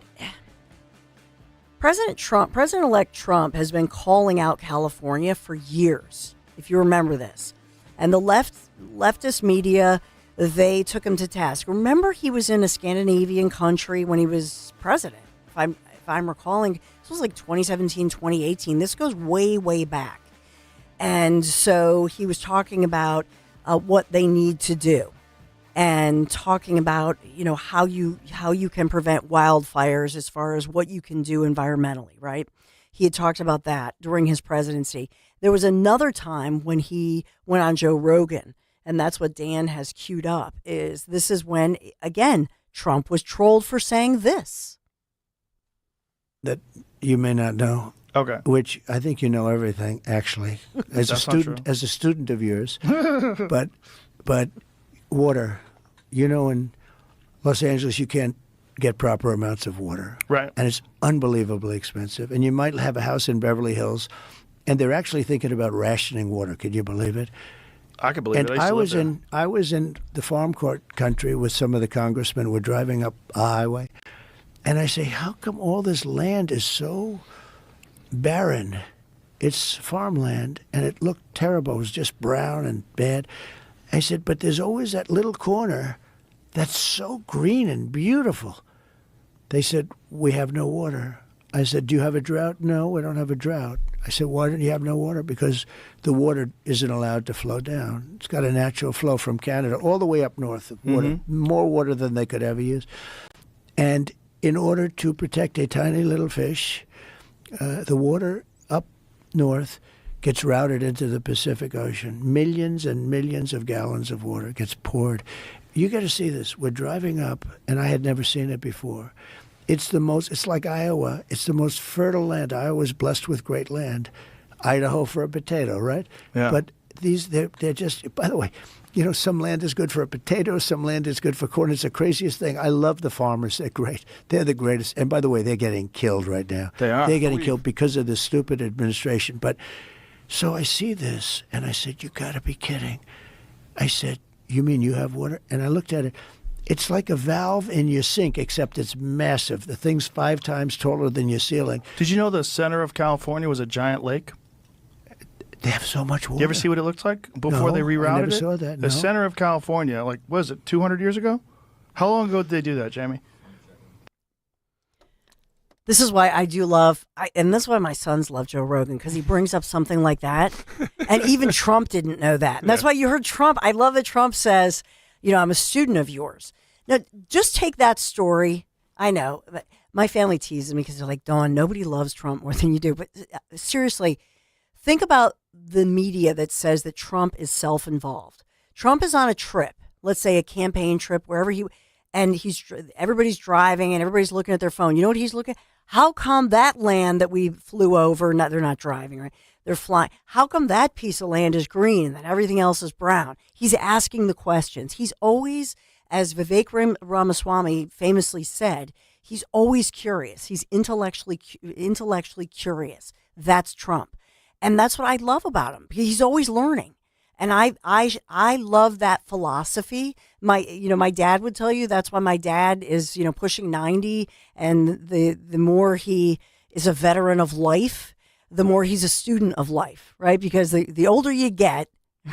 President-elect Trump has been calling out California for years, if you remember this. And the leftist media, they took him to task. Remember, he was in a Scandinavian country when he was president. If I'm recalling, this was like 2017, 2018. This goes way, way back. And so he was talking about what they need to do, and talking about how you can prevent wildfires as far as what you can do environmentally. Right? He had talked about that during his presidency. There was another time when he went on Joe Rogan. And that's what Dan has queued up. This is when, again, Trump was trolled for saying this. That you may not know. Okay. Which I think you know everything, actually, as a student of yours. but water, in Los Angeles you can't get proper amounts of water. Right. And it's unbelievably expensive. And you might have a house in Beverly Hills, and they're actually thinking about rationing water. Can you believe it? I can believe it. And I was in the farm court country with some of the congressmen. We're driving up a highway, and I say, how come all this land is so barren? It's farmland, and it looked terrible. It was just brown and bad. I said, but there's always that little corner that's so green and beautiful. They said, we have no water. I said, do you have a drought? No, we don't have a drought. I said, why don't you have no water? Because the water isn't allowed to flow down. It's got a natural flow from Canada all the way up north of water, more water than they could ever use. And in order to protect a tiny little fish, the water up north gets routed into the Pacific Ocean. Millions and millions of gallons of water gets poured. You got to see this. We're driving up, and I had never seen it before. It's like Iowa. It's the most fertile land. Iowa's blessed with great land. Idaho for a potato, right? Yeah. But they're just, by the way, some land is good for a potato, some land is good for corn. It's the craziest thing. I love the farmers. They're great. They're the greatest. And by the way, they're getting killed right now. They are. They're getting killed because of this stupid administration. But so I see this, and I said, you got to be kidding. I said, you mean you have water? And I looked at it. It's like a valve in your sink, except it's massive. The thing's 5 times taller than your ceiling. Did you know the center of California was a giant lake? They have so much water. You ever see what it looks like before they rerouted it? I never saw that, The center of California, what was it, 200 years ago? How long ago did they do that, Jamie? This is why I do love, and this is why my sons love Joe Rogan, because he brings up something like that. And even Trump didn't know that. And that's why you heard Trump. I love that Trump says, I'm a student of yours. Now, just take that story. I know. My family teases me because they're like, Dawn, nobody loves Trump more than you do. But seriously, think about the media that says that Trump is self-involved. Trump is on a trip, let's say a campaign trip, wherever and everybody's driving and everybody's looking at their phone. You know what he's looking at? How come that land that we flew over, they're not driving, right? They're flying. How come that piece of land is green and that everything else is brown? He's asking the questions. He's always, as Vivek Ramaswamy famously said, he's always curious. He's intellectually curious. That's Trump. And that's what I love about him. He's always learning. And I love that philosophy. My dad would tell you that's why my dad is, pushing 90, and the more he is a veteran of life, the more he's a student of life, right? Because the older you get,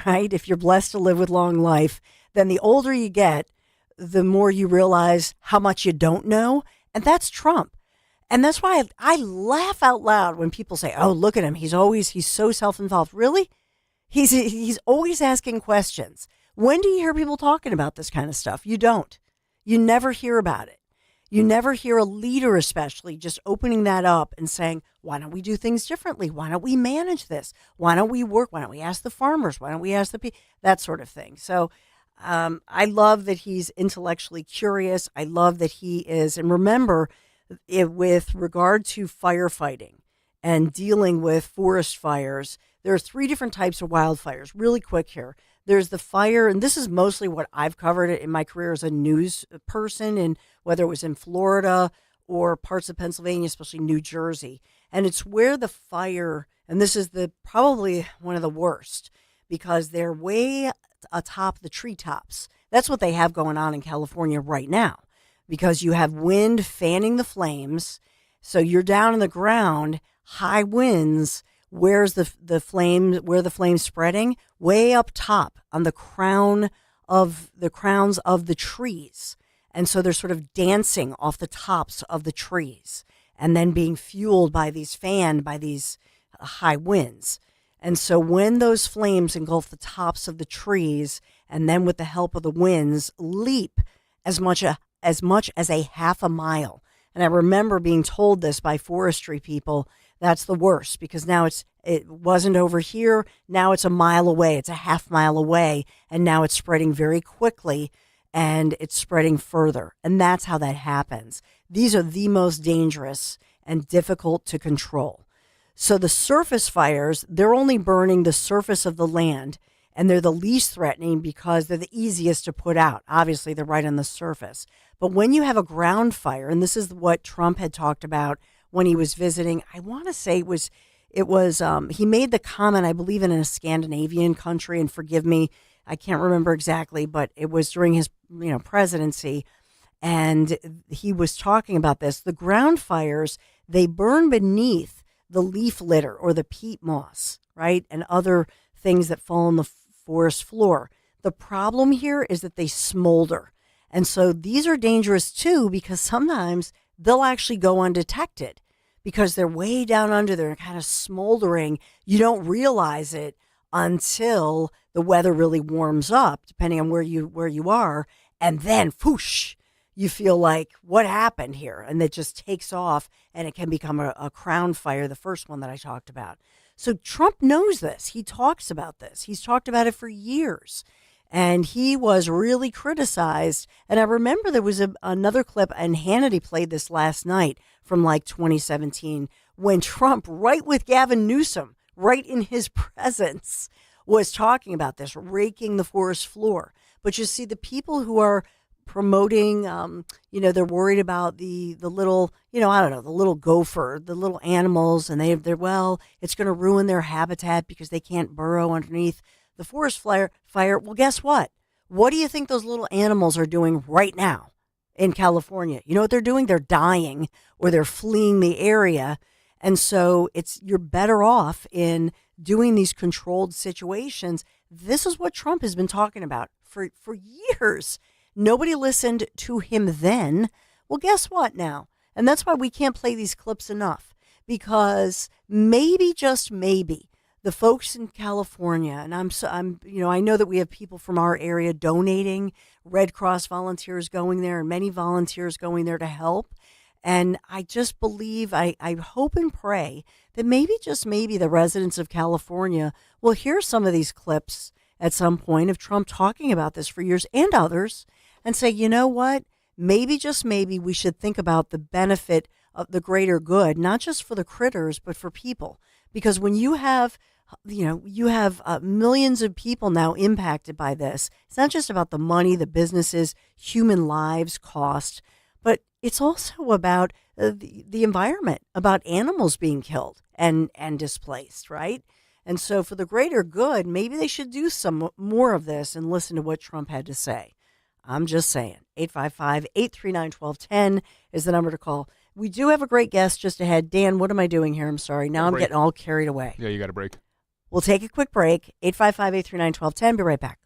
right, if you're blessed to live with long life, then the older you get, the more you realize how much you don't know. And that's Trump. And that's why I laugh out loud when people say, oh, look at him. He's so self-involved. Really? He's always asking questions. When do you hear people talking about this kind of stuff? You don't. You never hear about it. You never hear a leader especially just opening that up and saying, why don't we do things differently? Why don't we manage this? Why don't we work? Why don't we ask the farmers? Why don't we ask the people? That sort of thing. So I love that he's intellectually curious. I love that he is. And remember, with regard to firefighting and dealing with forest fires, there are 3 different types of wildfires. Really quick here. There's the fire, and this is mostly what I've covered in my career as a news person, and whether it was in Florida or parts of Pennsylvania, especially New Jersey. And it's where the fire, and this is probably one of the worst, because they're way atop the treetops. That's what they have going on in California right now, because you have wind fanning the flames. So you're down in the ground, high winds. Where's the flames spreading? Way up top on the crowns of the trees. And so they're sort of dancing off the tops of the trees and then being fueled by these high winds. And so when those flames engulf the tops of the trees and then with the help of the winds leap as much as a half a mile. And I remember being told this by forestry people. That's the worst, because now it wasn't over here. Now it's a mile away. It's a half mile away. And now it's spreading very quickly, and it's spreading further. And that's how that happens. These are the most dangerous and difficult to control. So the surface fires, they're only burning the surface of the land, and they're the least threatening because they're the easiest to put out. Obviously, they're right on the surface. But when you have a ground fire, and this is what Trump had talked about when he was visiting, I want to say he made the comment, I believe, in a Scandinavian country, and forgive me, I can't remember exactly, but it was during his presidency, and he was talking about this. The ground fires, they burn beneath the leaf litter or the peat moss, right, and other things that fall on the forest floor. The problem here is that they smolder, and so these are dangerous too, because sometimes they'll actually go undetected because they're way down under there and kind of smoldering. You don't realize it until the weather really warms up, depending on where you are. And then, whoosh, you feel like, what happened here? And it just takes off, and it can become a crown fire, the first one that I talked about. So Trump knows this. He talks about this. He's talked about it for years. And he was really criticized. And I remember there was another clip, and Hannity played this last night from like 2017, when Trump, right with Gavin Newsom, right in his presence, was talking about this, raking the forest floor. But you see, the people who are promoting, they're worried about the little, the little gopher, the little animals, and they're it's going to ruin their habitat because they can't burrow underneath the forest fire. Well, guess what? What do you think those little animals are doing right now in California? You know what they're doing? They're dying, or they're fleeing the area. And so you're better off in doing these controlled situations. This is what Trump has been talking about for years. Nobody listened to him then. Well, guess what now? And that's why we can't play these clips enough, because maybe, just maybe, the folks in California, and I know that we have people from our area donating, Red Cross volunteers going there, and many volunteers going there to help. And I just believe, I hope and pray that maybe, just maybe, the residents of California will hear some of these clips at some point of Trump talking about this for years, and others, and say, you know what? maybe, just maybe, we should think about the benefit of the greater good, not just for the critters, but for people. Because when you have millions of people now impacted by this, it's not just about the money, the businesses, human lives cost, but it's also about the environment, about animals being killed and displaced, right? And so for the greater good, maybe they should do some more of this and listen to what Trump had to say. I'm just saying. 855-839-1210 is the number to call. We do have a great guest just ahead. Dan, what am I doing here? I'm sorry. Now I'm getting all carried away. Yeah, you got a break. We'll take a quick break. 855-839-1210. Be right back.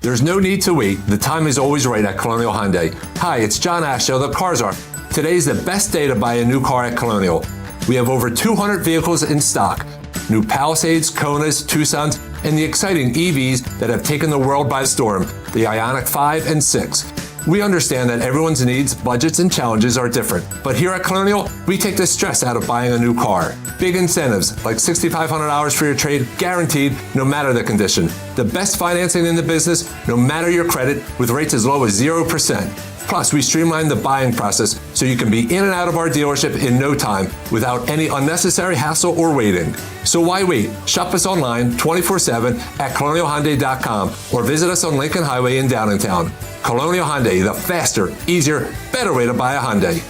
There's no need to wait. The time is always right at Colonial Hyundai. Hi, it's John Ashdale, the Cars Are. Today's the best day to buy a new car at Colonial. We have over 200 vehicles in stock. New Palisades, Konas, Tucsons, and the exciting EVs that have taken the world by storm, the Ioniq 5 and 6. We understand that everyone's needs, budgets, and challenges are different. But here at Colonial, we take the stress out of buying a new car. Big incentives, like $6,500 for your trade, guaranteed no matter the condition. The best financing in the business, no matter your credit, with rates as low as 0%. Plus, we streamline the buying process so you can be in and out of our dealership in no time without any unnecessary hassle or waiting. So why wait? Shop us online 24/7 at colonialhyundai.com or visit us on Lincoln Highway in Downtown. Colonial Hyundai, the faster, easier, better way to buy a Hyundai.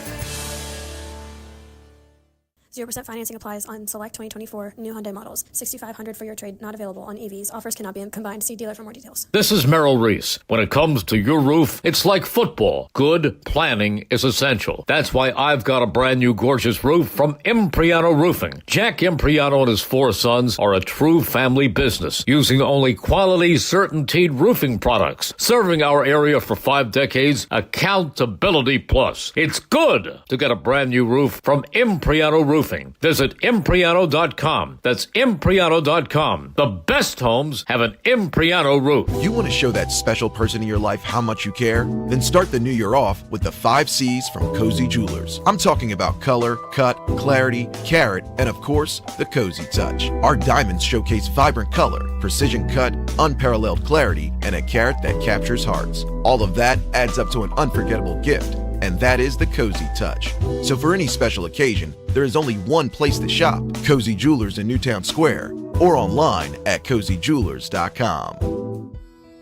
0% financing applies on select 2024 new Hyundai models. $6,500 for your trade, not available on EVs. Offers cannot be combined. See dealer for more details. This is Merrill Reese. When it comes to your roof, it's like football. Good planning is essential. That's why I've got a brand new gorgeous roof from Impriano Roofing. Jack Impriano and his 4 sons are a true family business, using only quality, certainteed roofing products. Serving our area for 5 decades, accountability plus. It's good to get a brand new roof from Impriano Roofing. Visit Impriano.com. That's Impriano.com. The best homes have an Impriano roof. You want to show that special person in your life how much you care? Then start the new year off with the 5 C's from Cozy Jewelers. I'm talking about color, cut, clarity, carat, and of course, the Cozy Touch. Our diamonds showcase vibrant color, precision cut, unparalleled clarity, and a carat that captures hearts. All of that adds up to an unforgettable gift. And that is the Cozy Touch. So for any special occasion, there is only one place to shop, Cozy Jewelers in Newtown Square, or online at cozyjewelers.com.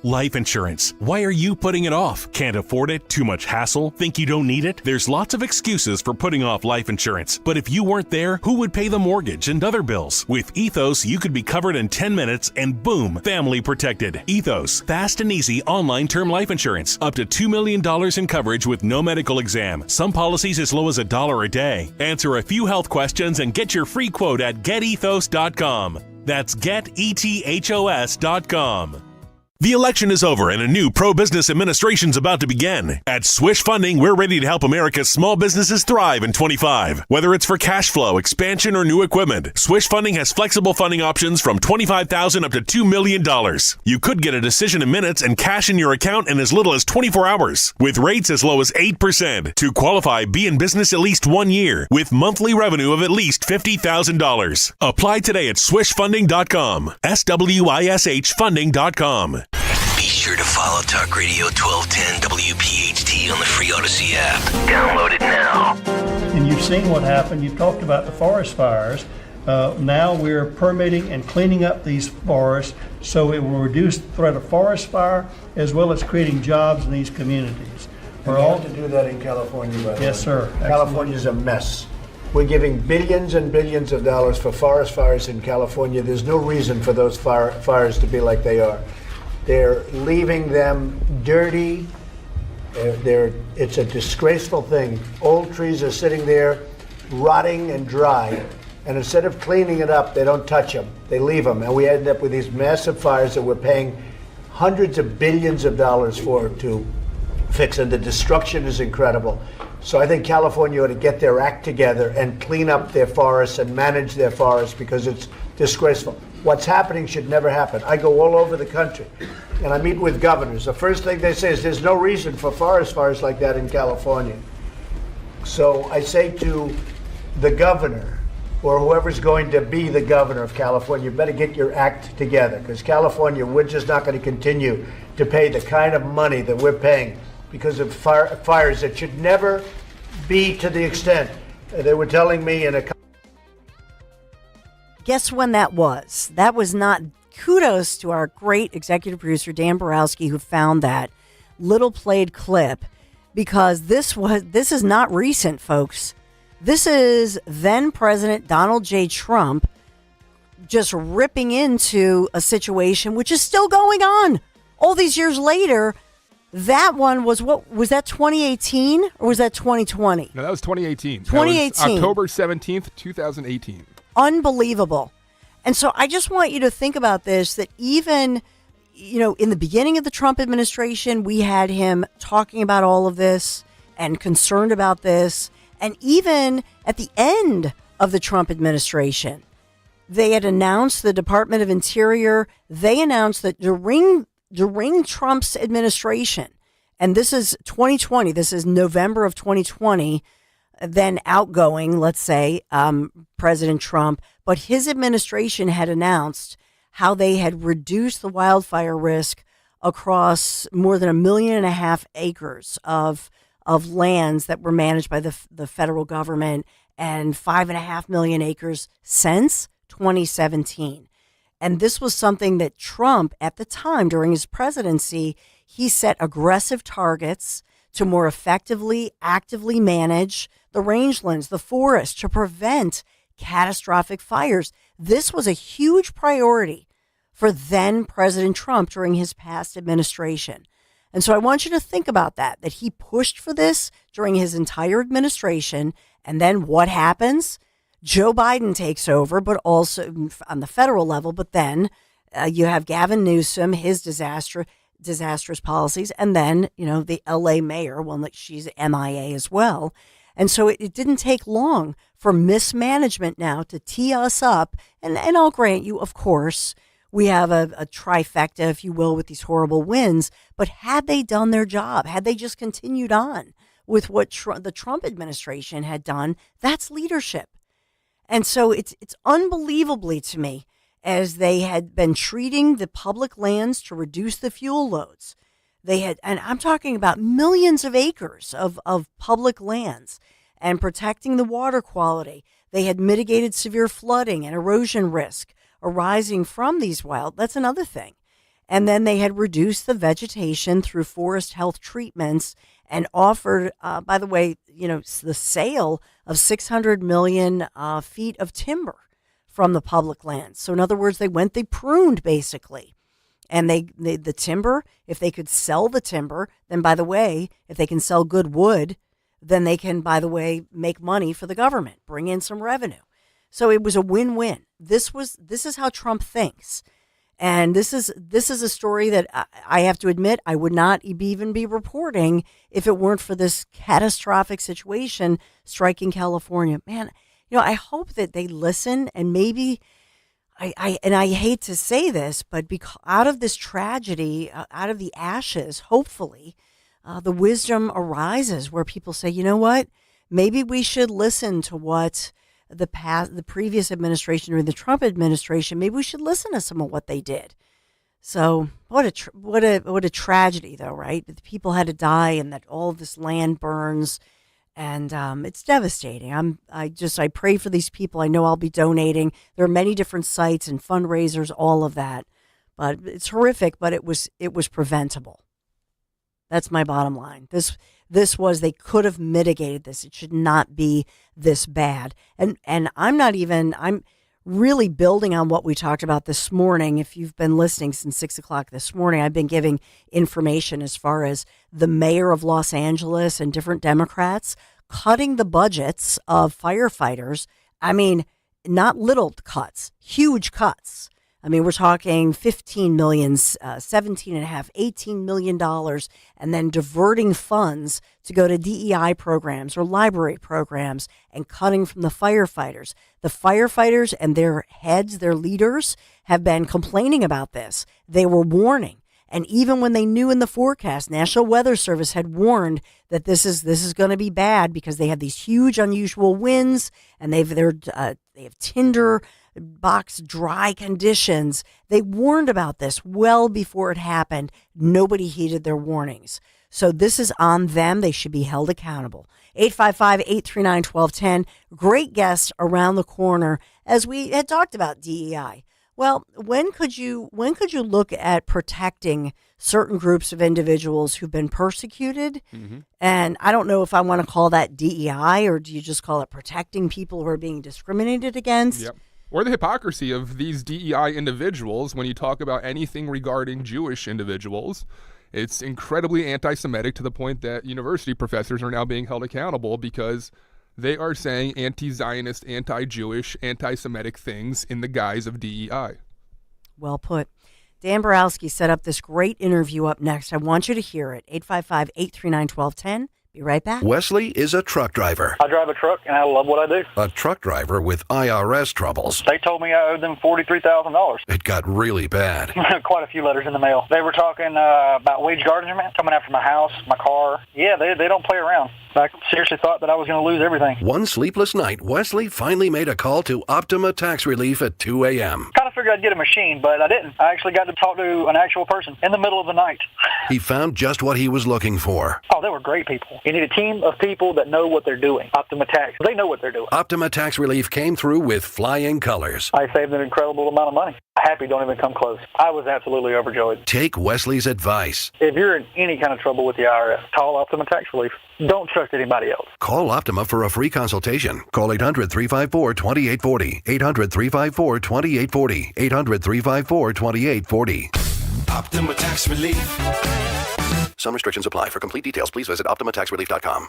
Life insurance. Why are you putting it off? Can't afford it? Too much hassle? Think you don't need it? There's lots of excuses for putting off life insurance. But if you weren't there, who would pay the mortgage and other bills? With Ethos, you could be covered in 10 minutes and boom, family protected. Ethos, fast and easy online term life insurance. Up to $2 million in coverage with no medical exam. Some policies as low as $1 a day. Answer a few health questions and get your free quote at getethos.com. That's getethos.com. The election is over and a new pro-business administration's about to begin. At Swish Funding, we're ready to help America's small businesses thrive in 25. Whether it's for cash flow, expansion, or new equipment, Swish Funding has flexible funding options from $25,000 up to $2 million. You could get a decision in minutes and cash in your account in as little as 24 hours. With rates as low as 8%. To qualify, be in business at least 1 year with monthly revenue of at least $50,000. Apply today at swishfunding.com. SWISH Be sure to follow Talk Radio 1210 WPHT on the free Odyssey app. Download it now. And you've seen what happened. You've talked about the forest fires. Now we're permitting and cleaning up these forests so it will reduce the threat of forest fire as well as creating jobs in these communities. We're all to do that in California, by the way. Yes, sir. California's a mess. We're giving billions and billions of dollars for forest fires in California. There's no reason for those fires to be like they are. They're leaving them dirty. It's a disgraceful thing. Old trees are sitting there rotting and dry. And instead of cleaning it up, they don't touch them. They leave them. And we end up with these massive fires that we're paying hundreds of billions of dollars for to fix. And the destruction is incredible. So I think California ought to get their act together and clean up their forests and manage their forests because it's disgraceful. What's happening should never happen. I go all over the country and I meet with governors. The first thing they say is there's no reason for forest fires like that in California. So I say to the governor or whoever's going to be the governor of California, you better get your act together because California, we're just not going to continue to pay the kind of money that we're paying because of fires that should never be to the extent. They were telling me in a... Guess when that was? That was not... Kudos to our great executive producer, Dan Borowski, who found that little played clip, because this is not recent, folks. This is then President Donald J. Trump just ripping into a situation which is still going on all these years later. That one was that 2018 or was that 2020? No, that was 2018. 2018. October 17th, 2018. Unbelievable. And so I just want you to think about this, that even, in the beginning of the Trump administration, we had him talking about all of this and concerned about this. And even at the end of the Trump administration, they had announced, the Department of Interior, they announced that during Trump's administration, and this is 2020, this is November of 2020, then outgoing, let's say, President Trump, but his administration had announced how they had reduced the wildfire risk across more than 1.5 million acres of lands that were managed by the federal government, and 5.5 million acres since 2017. And this was something that Trump, at the time during his presidency, he set aggressive targets to more effectively, actively manage the rangelands, the forest, to prevent catastrophic fires. This was a huge priority for then President Trump during his past administration. And so I want you to think about that he pushed for this during his entire administration. And then what happens? Joe Biden takes over, but also on the federal level. But then you have Gavin Newsom, his disastrous policies. And then, the LA mayor, well, she's MIA as well. And so it didn't take long for mismanagement now to tee us up. And I'll grant you, of course, we have a trifecta, if you will, with these horrible winds. But had they done their job, had they just continued on with what the Trump administration had done, that's leadership. And so it's unbelievably to me, as they had been treating the public lands to reduce the fuel loads. They had, and I'm talking about millions of acres of public lands, and protecting the water quality. They had mitigated severe flooding and erosion risk arising from these that's another thing. And then they had reduced the vegetation through forest health treatments and offered, by the way, the sale of 600 million feet of timber from the public lands. So in other words, they pruned basically. And the timber, if they could sell the timber, then by the way, if they can sell good wood, then they can, by the way, make money for the government, bring in some revenue. So it was a win-win. This is how Trump thinks. And this is a story that I have to admit I would not even be reporting if it weren't for this catastrophic situation striking California. Man, I hope that they listen, and maybe I hate to say this, but out of this tragedy, out of the ashes, hopefully, the wisdom arises where people say, you know what, maybe we should listen to what the previous administration or the Trump administration, maybe we should listen to some of what they did. So what a tragedy, though, right? That people had to die and that all of this land burns, and it's devastating. I pray for these people. I know I'll be donating. There are many different sites and fundraisers, all of that, but it's horrific. But it was preventable. That's my bottom line. They could have mitigated this. It should not be this bad. And I'm really building on what we talked about this morning. If you've been listening since 6 o'clock this morning, I've been giving information as far as the mayor of Los Angeles and different Democrats cutting the budgets of firefighters. I mean, not little cuts, huge cuts. I mean, we're talking 15 million, 17 and a half, $18 million, and then diverting funds to go to DEI programs or library programs and cutting from the firefighters. The firefighters and their heads, their leaders, have been complaining about this. They were warning. And even when they knew in the forecast, National Weather Service had warned that this is going to be bad because they have these huge, unusual winds, and they have tinder box dry conditions. They warned about this well before it happened. Nobody heeded their warnings. So this is on them. They should be held accountable. 855-839-1210. Great guests around the corner as we had talked about DEI. Well, when could you look at protecting certain groups of individuals who've been persecuted? Mm-hmm. And I don't know if I want to call that DEI, or do you just call it protecting people who are being discriminated against? Yep. Or the hypocrisy of these DEI individuals when you talk about anything regarding Jewish individuals. It's incredibly anti-Semitic to the point that university professors are now being held accountable because they are saying anti-Zionist, anti-Jewish, anti-Semitic things in the guise of DEI. Well put. Dan Borowski set up this great interview up next. I want you to hear it. 855-839-1210. Be right back. Wesley is a truck driver. I drive a truck, and I love what I do. A truck driver with IRS troubles. They told me I owed them $43,000. It got really bad. Quite a few letters in the mail. They were talking about wage garnishment, coming after my house, my car. Yeah, they don't play around. I seriously thought that I was going to lose everything. One sleepless night, Wesley finally made a call to Optima Tax Relief at 2 a.m. Kind of figured I'd get a machine, but I didn't. I actually got to talk to an actual person in the middle of the night. He found just what he was looking for. Oh, they were great people. You need a team of people that know what they're doing. Optima Tax, they know what they're doing. Optima Tax Relief came through with flying colors. I saved an incredible amount of money. Happy don't even come close. I was absolutely overjoyed. Take Wesley's advice. If you're in any kind of trouble with the IRS, call Optima Tax Relief. Don't trust anybody else. Call Optima for a free consultation. Call 800-354-2840. 800-354-2840. 800-354-2840. Optima Tax Relief. Some restrictions apply. For complete details, please visit OptimaTaxRelief.com.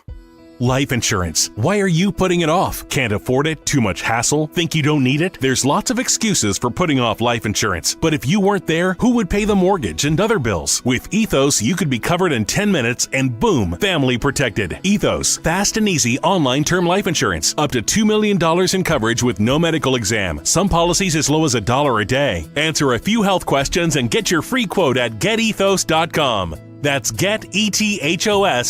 Life insurance. Why are you putting it off? Can't afford it? Too much hassle? Think you don't need it? There's lots of excuses for putting off life insurance. But if you weren't there, who would pay the mortgage and other bills? With Ethos, you could be covered in 10 minutes and boom, family protected. Ethos, fast and easy online term life insurance. Up to $2 million in coverage with no medical exam. Some policies as low as $1 a day. Answer a few health questions and get your free quote at getethos.com. That's getethos.com.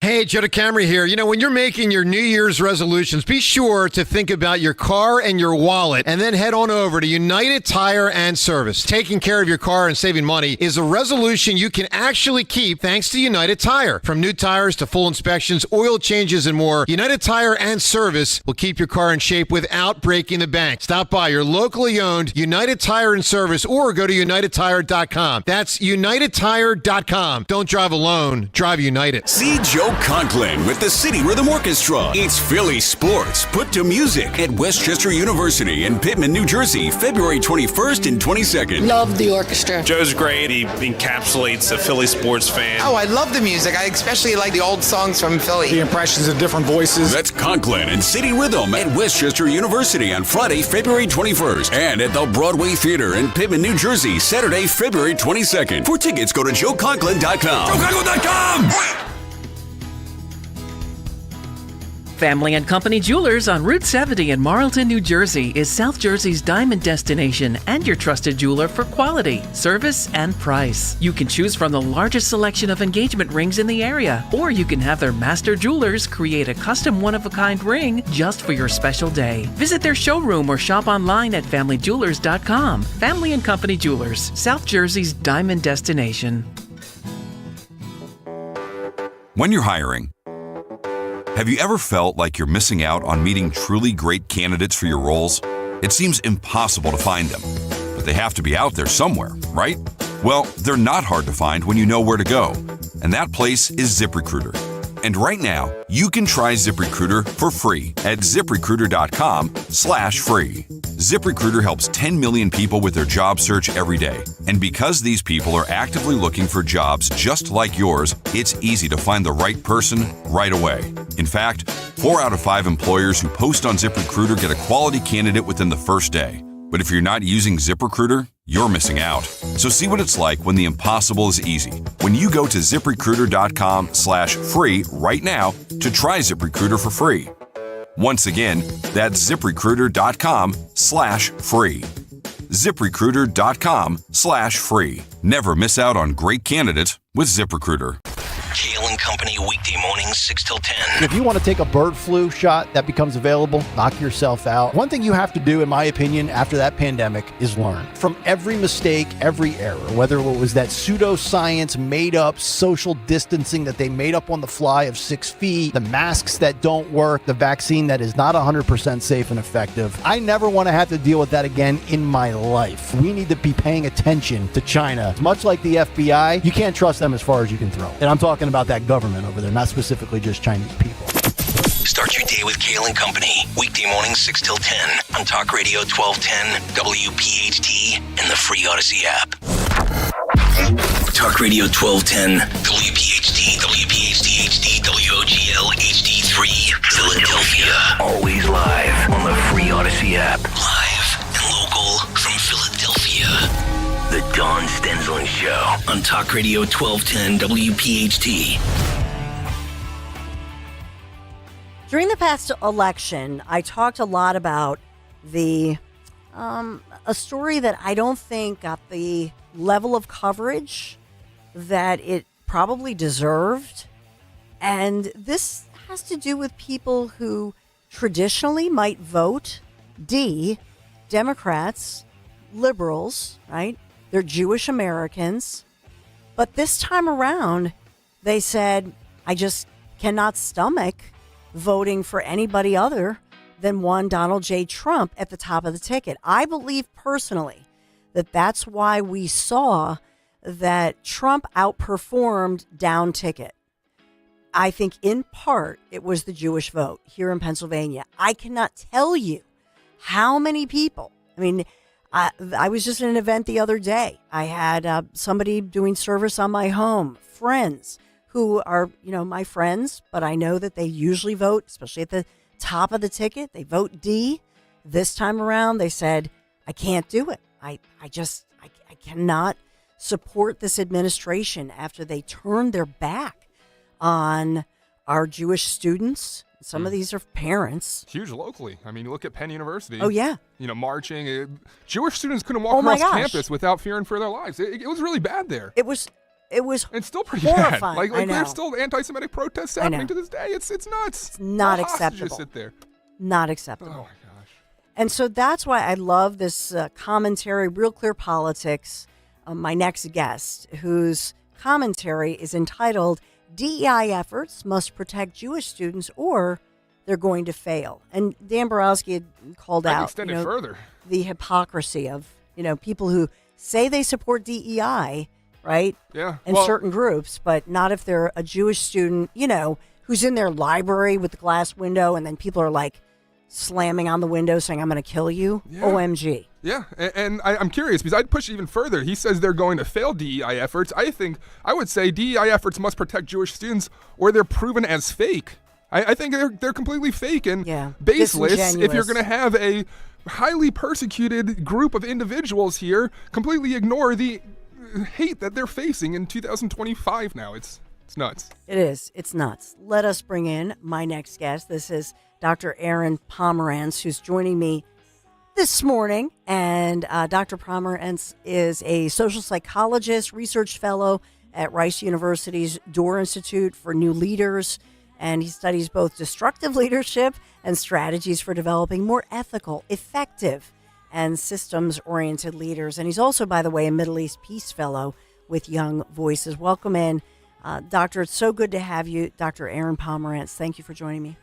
Hey, Joe DeCamry here. You know, when you're making your New Year's resolutions, be sure to think about your car and your wallet and then head on over to United Tire and Service. Taking care of your car and saving money is a resolution you can actually keep thanks to United Tire. From new tires to full inspections, oil changes, and more, United Tire and Service will keep your car in shape without breaking the bank. Stop by your locally owned United Tire and Service or go to UnitedTire.com. That's UnitedTire.com. Don't drive alone. Drive United. See Joe Conklin with the City Rhythm Orchestra. It's Philly sports put to music at Westchester University in Pittman, New Jersey, February 21st and 22nd. Love the orchestra. Joe's great. He encapsulates a Philly sports fan. Oh, I love the music. I especially like the old songs from Philly. The impressions of different voices. That's Conklin and City Rhythm at Westchester University on Friday, February 21st. And at the Broadway Theater in Pittman, New Jersey, Saturday, February 22nd. For tickets, go to joeconklin.com. joeconklin.com! Family and Company Jewelers on Route 70 in Marlton, New Jersey is South Jersey's diamond destination and your trusted jeweler for quality, service, and price. You can choose from the largest selection of engagement rings in the area, or you can have their master jewelers create a custom one-of-a-kind ring just for your special day. Visit their showroom or shop online at FamilyJewelers.com. Family and Company Jewelers, South Jersey's diamond destination. When you're hiring, have you ever felt like you're missing out on meeting truly great candidates for your roles? It seems impossible to find them, but they have to be out there somewhere, right? Well, they're not hard to find when you know where to go, and that place is ZipRecruiter. And right now, you can try ZipRecruiter for free at ZipRecruiter.com/free. ZipRecruiter helps 10 million people with their job search every day. And because these people are actively looking for jobs just like yours, it's easy to find the right person right away. In fact, 4 out of 5 employers who post on ZipRecruiter get a quality candidate within the first day. But if you're not using ZipRecruiter, you're missing out. So see what it's like when the impossible is easy. When you go to ZipRecruiter.com/free right now to try ZipRecruiter for free. Once again, that's ZipRecruiter.com/free. ZipRecruiter.com/free. Never miss out on great candidates with ZipRecruiter. Kale and Company weekday mornings 6 till 10. If you want to take a bird flu shot that becomes available, knock yourself out. One thing you have to do, in my opinion, after that pandemic is learn from every mistake, every error, whether it was that pseudoscience made up social distancing that they made up on the fly of 6 feet, the masks that don't work, the vaccine that is not 100% safe and effective. I never want to have to deal with that again in my life. We need to be paying attention to China. Much like the FBI, you can't trust them as far as you can throw. And I'm talking about that government over there, not specifically just Chinese people. Start your day with Kale and Company. Weekday mornings 6 till 10 on Talk Radio 1210, WPHT, and the free Odyssey app. Talk Radio 1210, WPHT, WPHT HD, WOGL HD3, Philadelphia. Always live on the free Odyssey app. Live and local from Philadelphia. The Dawn Stensland Show on Talk Radio 1210, WPHT. During the past election, I talked a lot about a story that I don't think got the level of coverage that it probably deserved. And this has to do with people who traditionally might vote D, Democrats, liberals, right? They're Jewish Americans. But this time around, they said, I just cannot stomach voting for anybody other than one Donald J. Trump at the top of the ticket. I believe personally that that's why we saw that Trump outperformed down ticket. I think in part it was the Jewish vote here in Pennsylvania. I cannot tell you how many people, I mean, I was just at an event the other day. I had somebody doing service on my home, friends who are, my friends, but I know that they usually vote, especially at the top of the ticket. They vote D. This time around, they said, I can't do it. I cannot support this administration after they turned their back on our Jewish students. Some of these are parents. Huge locally. I mean, you look at Penn University. Oh, yeah. Marching. Jewish students couldn't walk across campus without fearing for their lives. It was really bad there. It was it's still pretty horrifying. bad. Like there's still anti-Semitic protests happening to this day. It's nuts. It's not acceptable. Just sit there. Not acceptable. Oh my gosh. And so that's why I love this commentary, Real Clear Politics. My next guest, whose commentary is entitled DEI Efforts Must Protect Jewish Students or They're Going to Fail. And Dan Borowski had called out extend it further. The hypocrisy of people who say they support DEI, right? Yeah. In certain groups, but not if they're a Jewish student, who's in their library with the glass window, and then people are like slamming on the window saying, I'm going to kill you. Yeah. OMG. Yeah, and I'm curious because I'd push even further. He says they're going to fail DEI efforts. I would say DEI efforts must protect Jewish students or they're proven as fake. I think they're completely fake and baseless if you're going to have a highly persecuted group of individuals here completely ignore the hate that they're facing in 2025 now. It's nuts. It is. It's nuts. Let us bring in my next guest. This is Dr. Aaron Pomerantz, who's joining me this morning. And Dr. Pomerantz is a social psychologist, research fellow at Rice University's Dorr Institute for New Leaders. And he studies both destructive leadership and strategies for developing more ethical, effective, and systems-oriented leaders. And he's also, by the way, a Middle East Peace Fellow with Young Voices. Welcome in. Doctor, it's so good to have you. Dr. Aaron Pomerantz, thank you for joining me.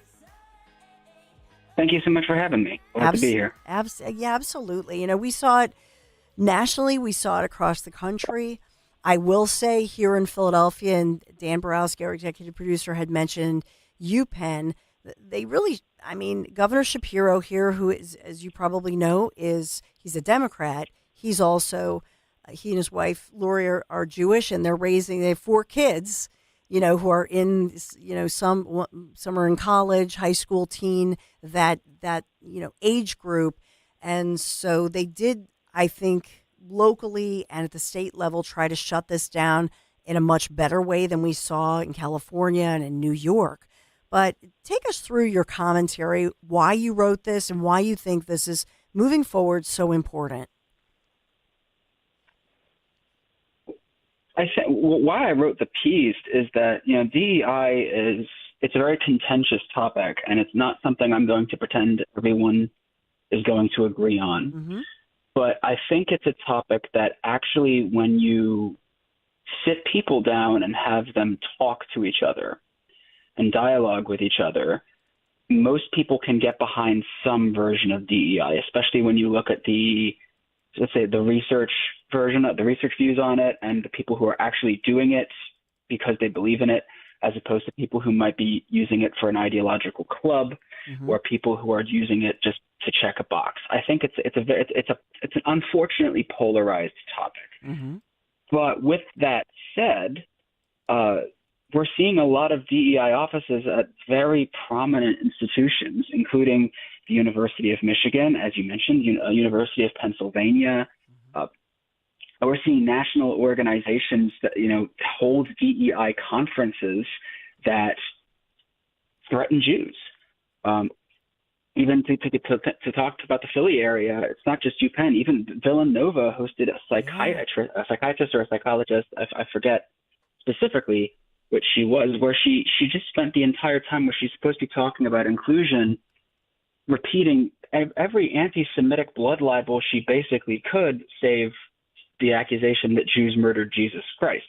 Thank you so much for having me. Glad to be here. Yeah, absolutely. We saw it nationally. We saw it across the country. I will say here in Philadelphia, and Dan Borowski, our executive producer, had mentioned UPenn. They really, Governor Shapiro here, who is, as you probably know, he's a Democrat. He's also, he and his wife, Lori, are Jewish, and they have 4 kids, who are in, some are in college, high school, teen, that age group. And so they did, I think, locally and at the state level try to shut this down in a much better way than we saw in California and in New York. But take us through your commentary, why you wrote this and why you think this is moving forward so important. I think why I wrote the piece is that, DEI it's a very contentious topic, and it's not something I'm going to pretend everyone is going to agree on. Mm-hmm. But I think it's a topic that actually, when you sit people down and have them talk to each other and dialogue with each other, most people can get behind some version of DEI, especially when you look at let's say the research version of the research views on it and the people who are actually doing it because they believe in it, as opposed to people who might be using it for an ideological club or people who are using it just to check a box. I think it's an unfortunately polarized topic. Mm-hmm. But with that said, we're seeing a lot of DEI offices at very prominent institutions, including the University of Michigan, as you mentioned, University of Pennsylvania. We're seeing national organizations that hold DEI conferences that threaten Jews. Even to talk about the Philly area, it's not just UPenn. Even Villanova hosted a psychiatrist or a psychologist, I forget specifically which she was, where she just spent the entire time where she's supposed to be talking about inclusion, repeating every anti-Semitic blood libel she basically could, save the accusation that Jews murdered Jesus Christ.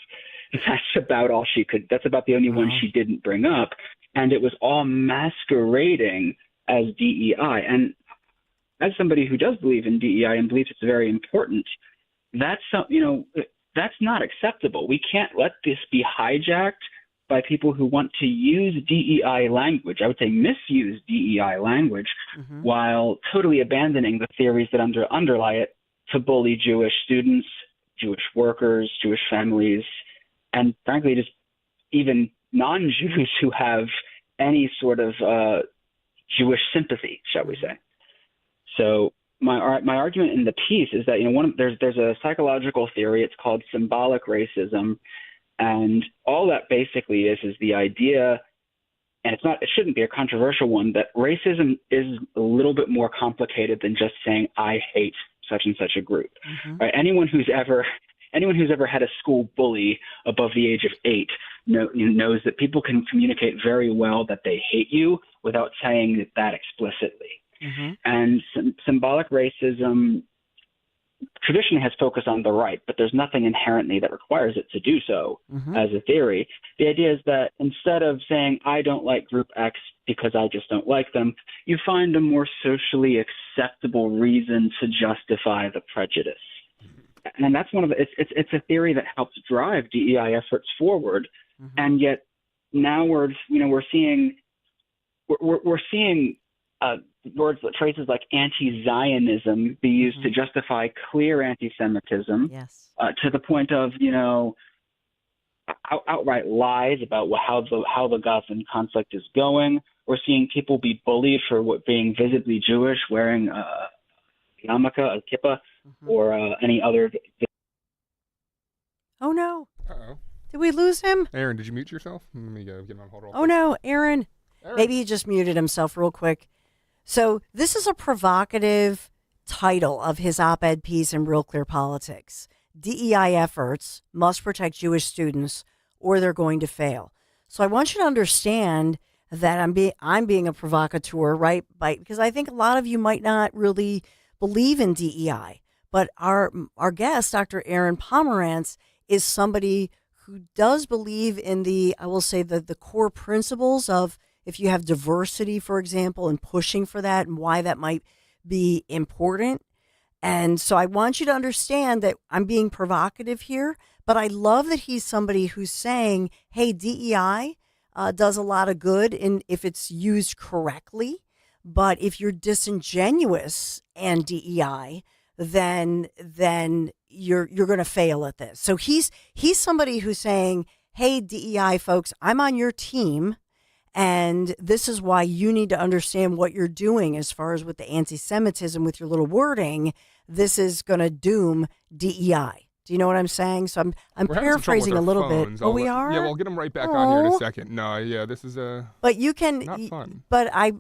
That's about all she could. That's about the only one she didn't bring up, and it was all masquerading as DEI. And as somebody who does believe in DEI and believes it's very important, that's not acceptable. We can't let this be hijacked by people who want to use DEI language, I would say misuse DEI language, while totally abandoning the theories that underlie it to bully Jewish students, Jewish workers, Jewish families, and frankly, just even non-Jews who have any sort of Jewish sympathy, shall we say. So my argument in the piece is that there's a psychological theory. It's called symbolic racism, and all that basically is the idea, and it shouldn't be a controversial one, that racism is a little bit more complicated than just saying I hate such and such a group. Right? Anyone who's ever had a school bully above the age of 8 knows that people can communicate very well that they hate you without saying that explicitly. And symbolic racism traditionally has focused on the right, but there's nothing inherently that requires it to do so as a theory. The idea is that instead of saying, I don't like group X because I just don't like them, you find a more socially acceptable reason to justify the prejudice. And that's it's a theory that helps drive DEI efforts forward. And yet now we're seeing phrases like anti-Zionism be used to justify clear anti-Semitism, to the point of outright lies about how the Gazan conflict is going. We're seeing people be bullied for being visibly Jewish, wearing a yarmulke, a kippah, or any other. Oh no! Uh-oh. Did we lose him? Aaron, did you mute yourself? Let me go get him on hold. Oh no, Aaron. Maybe he just muted himself real quick. So this is a provocative title of his op-ed piece in Real Clear Politics. DEI efforts must protect Jewish students or they're going to fail. So I want you to understand that I'm being a provocateur, right? Because I think a lot of you might not really believe in DEI. But our guest, Dr. Aaron Pomerantz, is somebody who does believe in the core principles of, if you have diversity, for example, and pushing for that and why that might be important. And so I want you to understand that I'm being provocative here, but I love that he's somebody who's saying, hey, DEI does a lot of good if it's used correctly. But if you're disingenuous and DEI, then you're going to fail at this. So he's somebody who's saying, hey, DEI folks, I'm on your team. And this is why you need to understand what you're doing as far as with the anti-Semitism, with your little wording. This is going to doom DEI. Do you know what I'm saying? So I'm paraphrasing a little bit. Oh, we are? Yeah, we'll get them right back on here in a second. No, yeah, this is But you can. Not fun. But I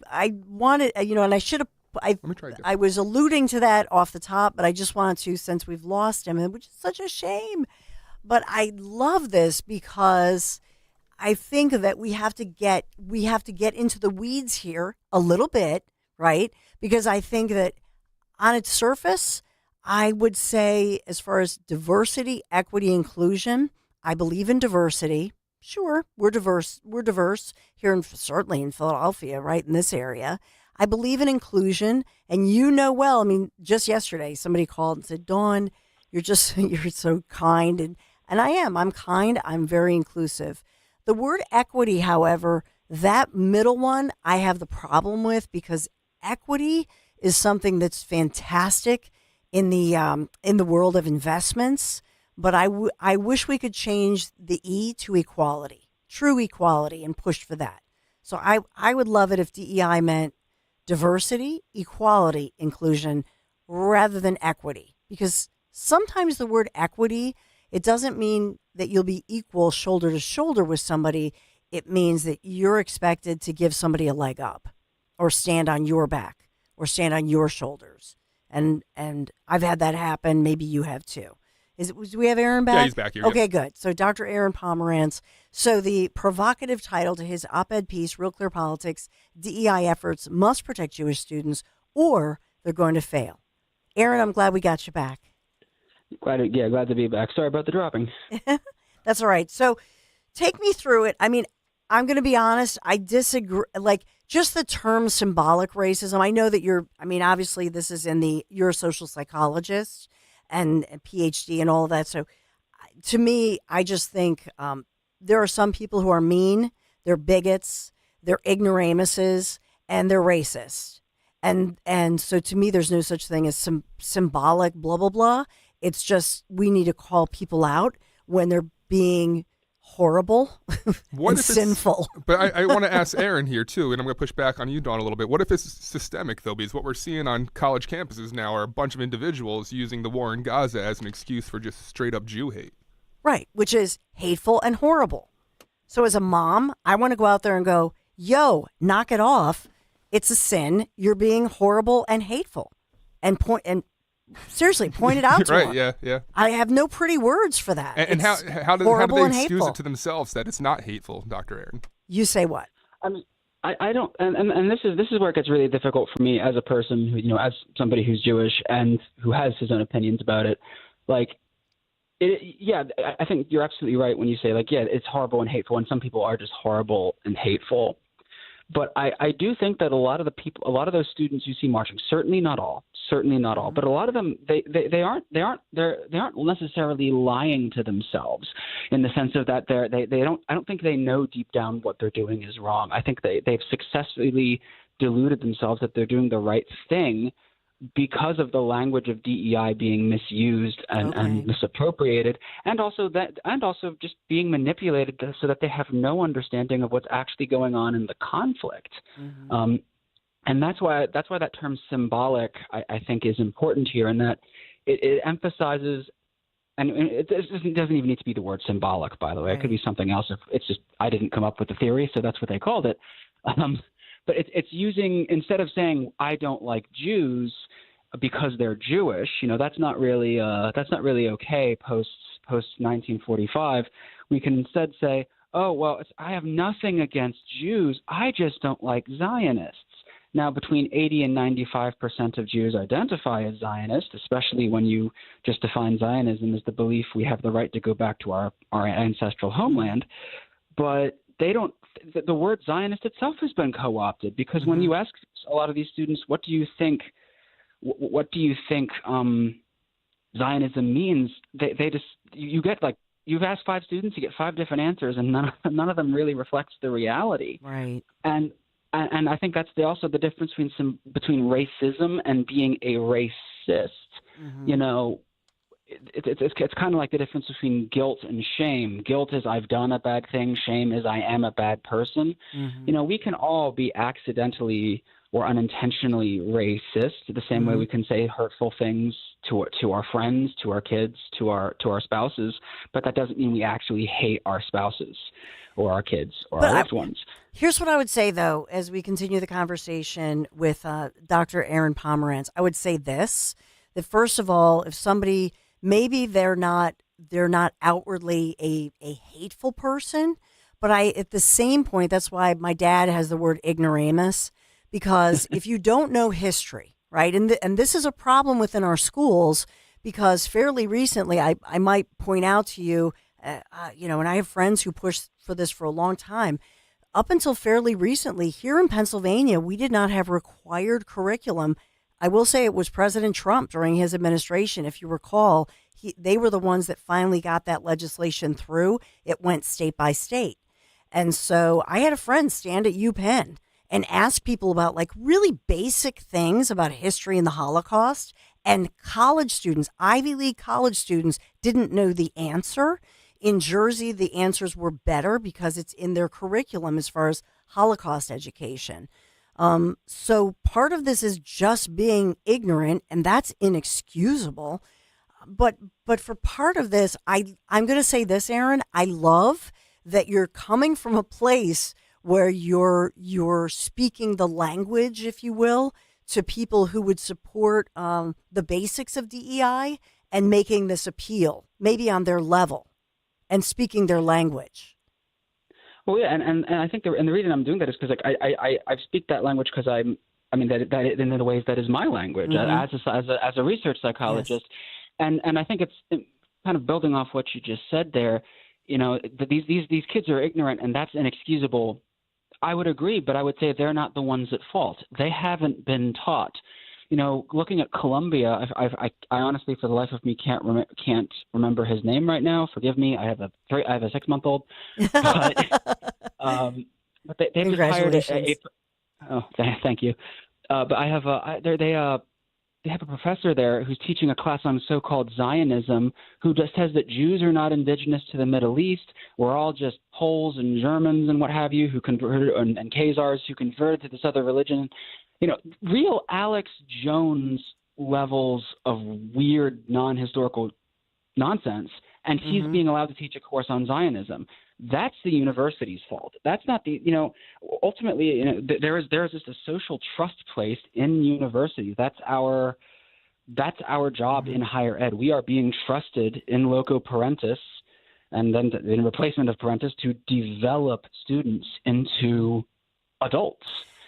wanted, and I should have. Let me try I was alluding to that off the top, but I just wanted to, since we've lost him, which is such a shame. But I love this because I think that we have to get into the weeds here a little bit, right? Because I think that on its surface, I would say as far as diversity, equity, inclusion, I believe in diversity. Sure, we're diverse. We're diverse here, certainly in Philadelphia, right in this area. I believe in inclusion, and well. I mean, just yesterday, somebody called and said, "Dawn, you're so kind," and I am. I'm kind. I'm very inclusive. The word equity, however, that middle one, I have the problem with because equity is something that's fantastic in the world of investments. But I wish we could change the E to equality, true equality, and push for that. So I would love it if DEI meant diversity, equality, inclusion, rather than equity. Because sometimes the word equity, it doesn't mean that you'll be equal shoulder to shoulder with somebody. It means that you're expected to give somebody a leg up or stand on your back or stand on your shoulders. And I've had that happen. Maybe you have too. Do we have Aaron back? Yeah, he's back here. Okay, yep. Good. So Dr. Aaron Pomerantz. So the provocative title to his op-ed piece, Real Clear Politics, DEI efforts must protect Jewish students or they're going to fail. Aaron, I'm glad we got you back. Glad to be back. Sorry about the dropping. That's all right. So take me through it. I mean, I'm going to be honest. I disagree. Like just the term symbolic racism. I know that obviously this is you're a social psychologist and a PhD and all of that. So to me, I just think there are some people who are mean, they're bigots, they're ignoramuses, and they're racist. And so to me, there's no such thing as some symbolic blah, blah, blah. It's just we need to call people out when they're being horrible and sinful. But I want to ask Aaron here, too, and I'm going to push back on you, Dawn, a little bit. What if it's systemic, though? Because what we're seeing on college campuses now are a bunch of individuals using the war in Gaza as an excuse for just straight-up Jew hate. Right, which is hateful and horrible. So as a mom, I want to go out there and go, yo, knock it off. It's a sin. You're being horrible and hateful. And seriously, point it out to right, them. yeah. I have no pretty words for that. And how do they excuse it to themselves that it's not hateful, Dr. Aaron? You say what? I mean, I don't, and this is where it gets really difficult for me as a person who, as somebody who's Jewish and who has his own opinions about it. Like, I think you're absolutely right when you say, like, yeah, it's horrible and hateful, and some people are just horrible and hateful. But I do think that a lot of those students you see marching, certainly not all, but a lot of them, they aren't necessarily lying to themselves in the sense of that I don't think they know deep down what they're doing is wrong. I think they've successfully deluded themselves that they're doing the right thing because of the language of DEI being misused and misappropriated, and also just being manipulated so that they have no understanding of what's actually going on in the conflict. Mm-hmm. And that's why that term symbolic, I think, is important here, in that it emphasizes, and it doesn't even need to be the word symbolic, by the way. Right. It could be something else. It's just I didn't come up with the theory, so that's what they called it. But it's using, instead of saying I don't like Jews because they're Jewish, that's not really okay post 1945. We can instead say, oh well, I have nothing against Jews. I just don't like Zionists. Now, between 80 and 95% of Jews identify as Zionist, especially when you just define Zionism as the belief we have the right to go back to our ancestral homeland. But they don't. The word Zionist itself has been co-opted because when you ask a lot of these students, what do you think Zionism means? They just you get like you've asked 5 students, you get 5 different answers, and none of them really reflects the reality. Right. And I think that's also the difference between racism and being a racist. Mm-hmm. It's kind of like the difference between guilt and shame. Guilt is I've done a bad thing. Shame is I am a bad person. Mm-hmm. We can all be accidentally or unintentionally racist, the same way we can say hurtful things to our friends, to our kids, to our spouses, but that doesn't mean we actually hate our spouses or our kids or our loved ones. Here's what I would say, though, as we continue the conversation with Dr. Aaron Pomerantz. I would say this, that first of all, if somebody, maybe they're not they're not outwardly a hateful person. But at the same point, that's why my dad has the word ignoramus, because if you don't know history, right, and this is a problem within our schools, because fairly recently, I might point out to you, and I have friends who pushed for this for a long time. Up until fairly recently, here in Pennsylvania, we did not have required curriculum. I will say it was President Trump during his administration. If you recall, they were the ones that finally got that legislation through. It went state by state. And so I had a friend stand at UPenn and ask people about like really basic things about history and the Holocaust. And college students, Ivy League college students, didn't know the answer. In Jersey, the answers were better because it's in their curriculum as far as Holocaust education. So part of this is just being ignorant, and that's inexcusable. But for part of this, I'm going to say this, Aaron. I love that you're coming from a place where you're speaking the language, if you will, to people who would support the basics of DEI and making this appeal, maybe on their level, and speaking their language. Well, yeah, and I think the reason I'm doing that is because like I speak that language because that in the ways that is my language as a research psychologist, yes. and I think it's kind of building off what you just said there. These kids are ignorant, and that's inexcusable. I would agree, but I would say they're not the ones at fault. They haven't been taught. Looking at Columbia, I honestly, for the life of me, can't remember his name right now. Forgive me. I have a 6-month-old, but they just hired thank you. But I have they have a professor there who's teaching a class on so-called Zionism, who just says that Jews are not indigenous to the Middle East. We're all just Poles and Germans and what have you who converted, and Khazars who converted to this other religion. Real Alex Jones levels of weird, non-historical nonsense, and he's being allowed to teach a course on Zionism. That's the university's fault. That's not ultimately, there is just a social trust placed in universities. That's our job in higher ed. We are being trusted in loco parentis, and then in replacement of parentis, to develop students into adults.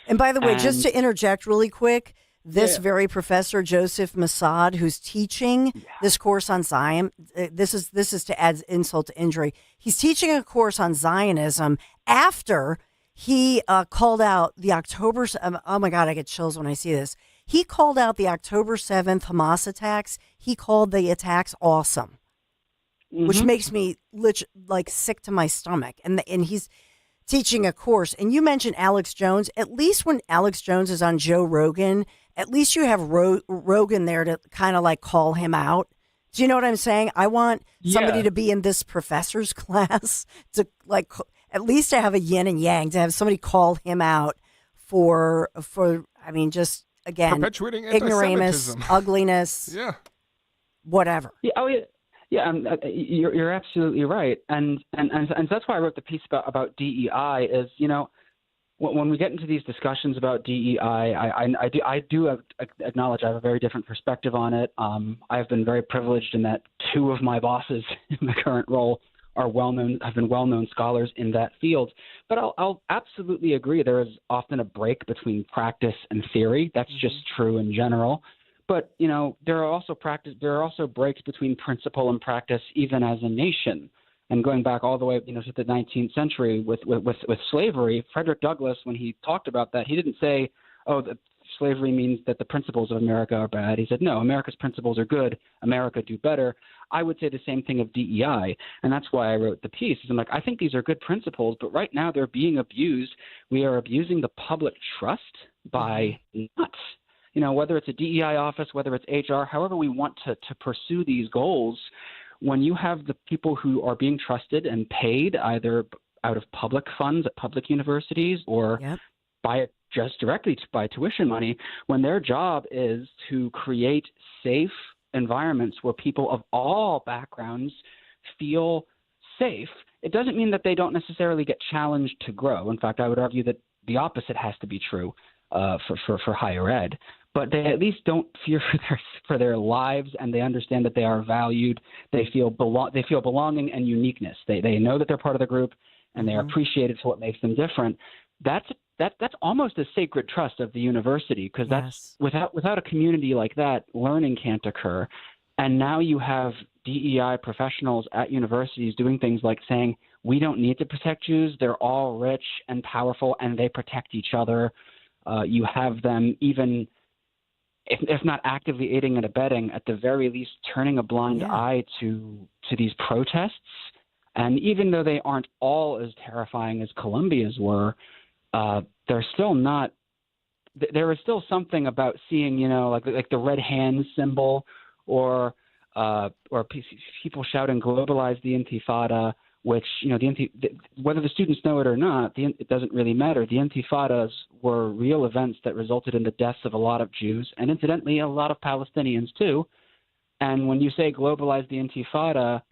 And by the way, just to interject really quick, this very professor, Joseph Massad, who's teaching this course on Zion, this is to add insult to injury. He's teaching a course on Zionism after he called out the October, oh my God, I get chills when I see this. He called out the October 7th Hamas attacks. He called the attacks awesome, which makes me sick to my stomach. And he's teaching a course. And you mentioned Alex Jones. At least when Alex Jones is on Joe Rogan, at least you have Rogan there to kind of like call him out. Do you know what I'm saying? I want somebody to be in this professor's class to like at least to have a yin and yang, to have somebody call him out for just again perpetuating ignoramus, ugliness, whatever. Yeah, you're absolutely right, and that's why I wrote the piece about DEI. Is when we get into these discussions about DEI, I do acknowledge I have a very different perspective on it. I've been very privileged in that two of my bosses in the current role have been well-known scholars in that field. But I'll absolutely agree there is often a break between practice and theory. That's just true in general. But there are also breaks between principle and practice, even as a nation. And going back all the way, to the 19th century with slavery, Frederick Douglass, when he talked about that, he didn't say, that slavery means that the principles of America are bad. He said, no, America's principles are good. America do better. I would say the same thing of DEI, and that's why I wrote the piece. I'm like, I think these are good principles, but right now they're being abused. We are abusing the public trust by not. Whether it's a DEI office, whether it's HR, however we want to pursue these goals, when you have the people who are being trusted and paid either out of public funds at public universities or just directly by tuition money, when their job is to create safe environments where people of all backgrounds feel safe, it doesn't mean that they don't necessarily get challenged to grow. In fact, I would argue that the opposite has to be true for higher ed. but they at least don't fear for their lives, and they understand that they are valued. They feel belonging and uniqueness. They know that they're part of the group, and they are appreciated for what makes them different. That's almost a sacred trust of the university, because that's without a community like that, learning can't occur. And now you have DEI professionals at universities doing things like saying, we don't need to protect Jews. They're all rich and powerful, and they protect each other. You have them even, if not actively aiding and abetting, at the very least turning a blind eye to these protests. And even though they aren't all as terrifying as Columbia's were, they're still not. There is still something about seeing, like the red hand symbol, or people shouting "globalize the Intifada," which whether the students know it or not, it doesn't really matter. The Intifadas were real events that resulted in the deaths of a lot of Jews, and incidentally, a lot of Palestinians too. And when you say "globalize the Intifada,"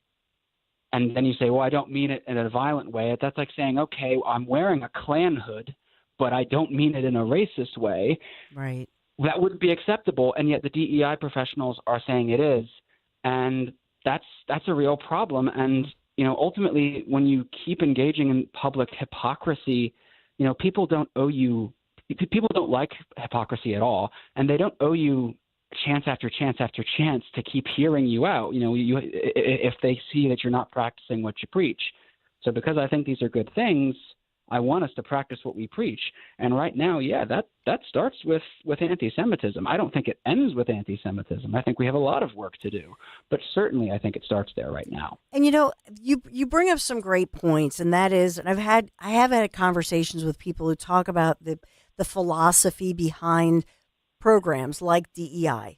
and then you say, well, I don't mean it in a violent way, that's like saying, okay, I'm wearing a Klan hood, but I don't mean it in a racist way. Right. That wouldn't be acceptable, and yet the DEI professionals are saying it is. And that's a real problem. And, ultimately, when you keep engaging in public hypocrisy, people don't like hypocrisy at all, and they don't owe you chance after chance after chance to keep hearing you out, if they see that you're not practicing what you preach. So because I think these are good things, I want us to practice what we preach. And right now, that starts with anti-Semitism. I don't think it ends with anti-Semitism. I think we have a lot of work to do, but certainly I think it starts there right now. And you bring up some great points, and that is, and I have had conversations with people who talk about the philosophy behind programs like DEI.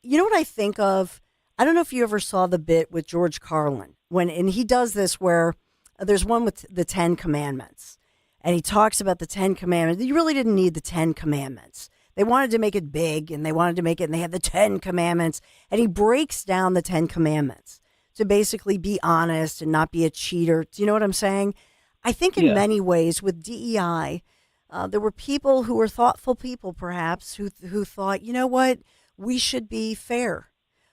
You know what I think of? I don't know if you ever saw the bit with George Carlin and he does this where there's one with the 10 Commandments, and he talks about the 10 Commandments. You really didn't need the 10 Commandments. They wanted to make it big, and they had the 10 Commandments, and he breaks down the 10 Commandments to basically be honest and not be a cheater. Do you know what I'm saying? I think in many ways with DEI, there were people who were thoughtful people, perhaps, who thought, you know what, we should be fair.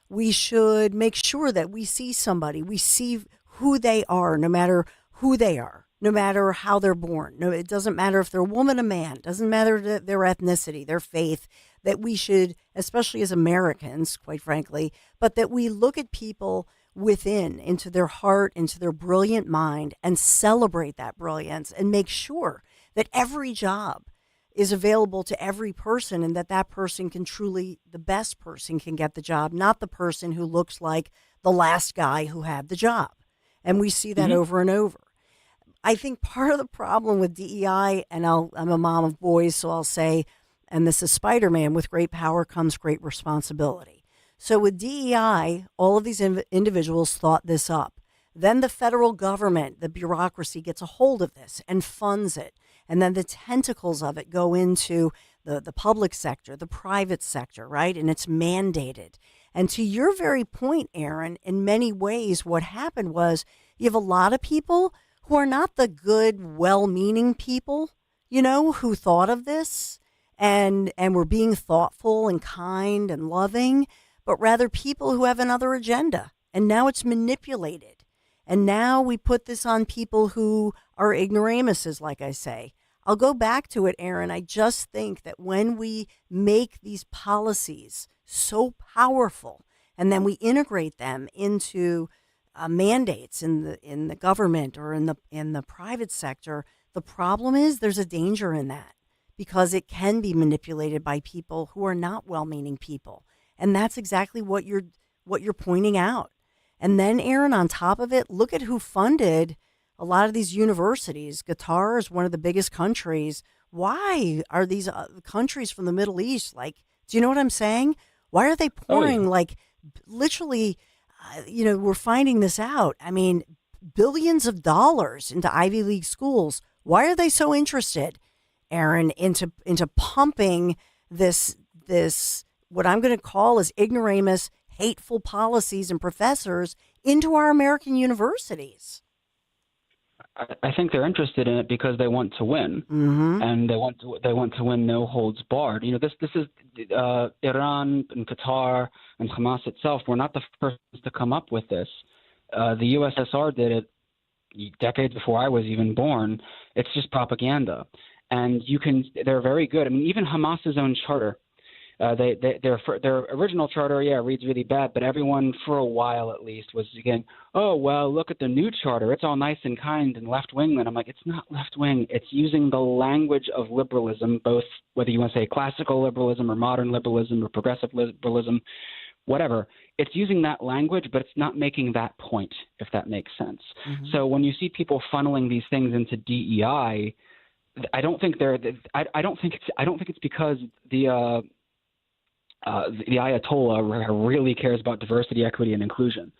We should make sure that we see somebody, we see who they are, no matter who they are, no matter how they're born. No, it doesn't matter if they're a woman, a man. It doesn't matter their ethnicity, their faith. That we should, especially as Americans, quite frankly, but that we look at people within, into their heart, into their brilliant mind, and celebrate that brilliance and make sure that every job is available to every person, and that person can truly, the best person can get the job, not the person who looks like the last guy who had the job. And we see that over and over. I think part of the problem with DEI, and I'm a mom of boys, so I'll say, and this is Spider-Man, with great power comes great responsibility. So with DEI, all of these individuals thought this up. Then the federal government, the bureaucracy, gets a hold of this and funds it. And then the tentacles of it go into the public sector, the private sector, right? And it's mandated. And to your very point, Aaron, in many ways, what happened was you have a lot of people who are not the good, well-meaning people, who thought of this and were being thoughtful and kind and loving, but rather people who have another agenda. And now it's manipulated. And now we put this on people who are ignoramuses, like I say. I'll go back to it, Aaron. I just think that when we make these policies so powerful, and then we integrate them into mandates in the government or in the private sector, the problem is there's a danger in that, because it can be manipulated by people who are not well-meaning people, and that's exactly what you're pointing out. And then, Aaron, on top of it, look at who funded a lot of these universities. Qatar is one of the biggest countries. Why are these countries from the Middle East do you know what I'm saying? Why are they pouring literally, we're finding this out. I mean, billions of dollars into Ivy League schools. Why are they so interested, Aaron, into pumping this what I'm going to call as ignoramus, hateful policies and professors into our American universities? I think they're interested in it because they want to win, and they want to win no holds barred. You know, this is Iran and Qatar and Hamas itself were not the first to come up with this. The USSR did it decades before I was even born. It's just propaganda, and they're very good. I mean, even Hamas's own charter. Their original charter, reads really bad, but everyone for a while at least was again, oh, well, look at the new charter. It's all nice and kind and left-wing. And I'm like, it's not left-wing. It's using the language of liberalism, both whether you want to say classical liberalism or modern liberalism or progressive liberalism, whatever. It's using that language, but it's not making that point, if that makes sense. So when you see people funneling these things into DEI, I don't think it's because the Ayatollah really cares about diversity, equity, and inclusion,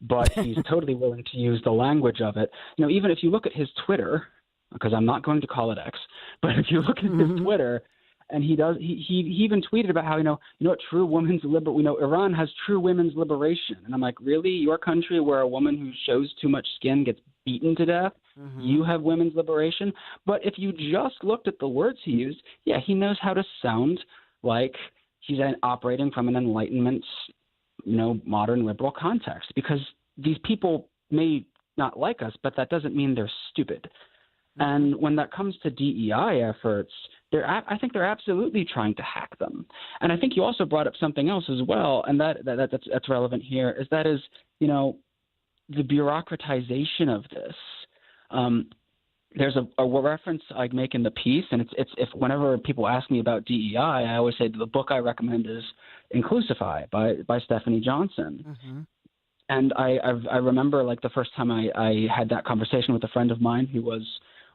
but he's totally willing to use the language of it. You know, even if you look at his Twitter, because I'm not going to call it X, but if you look at his Twitter, and he even tweeted about how true women's Iran has true women's liberation, and I'm like, really, your country where a woman who shows too much skin gets beaten to death, you have women's liberation? But if you just looked at the words he used, he knows how to sound like he's operating from an Enlightenment, modern liberal context, because these people may not like us, but that doesn't mean they're stupid. And when that comes to DEI efforts, I think they're absolutely trying to hack them. And I think you also brought up something else as well, and that's relevant here, is the bureaucratization of this. There's a reference I make in the piece, and it's if whenever people ask me about DEI, I always say the book I recommend is Inclusify by Stephanie Johnson. And I remember like the first time I had that conversation with a friend of mine who was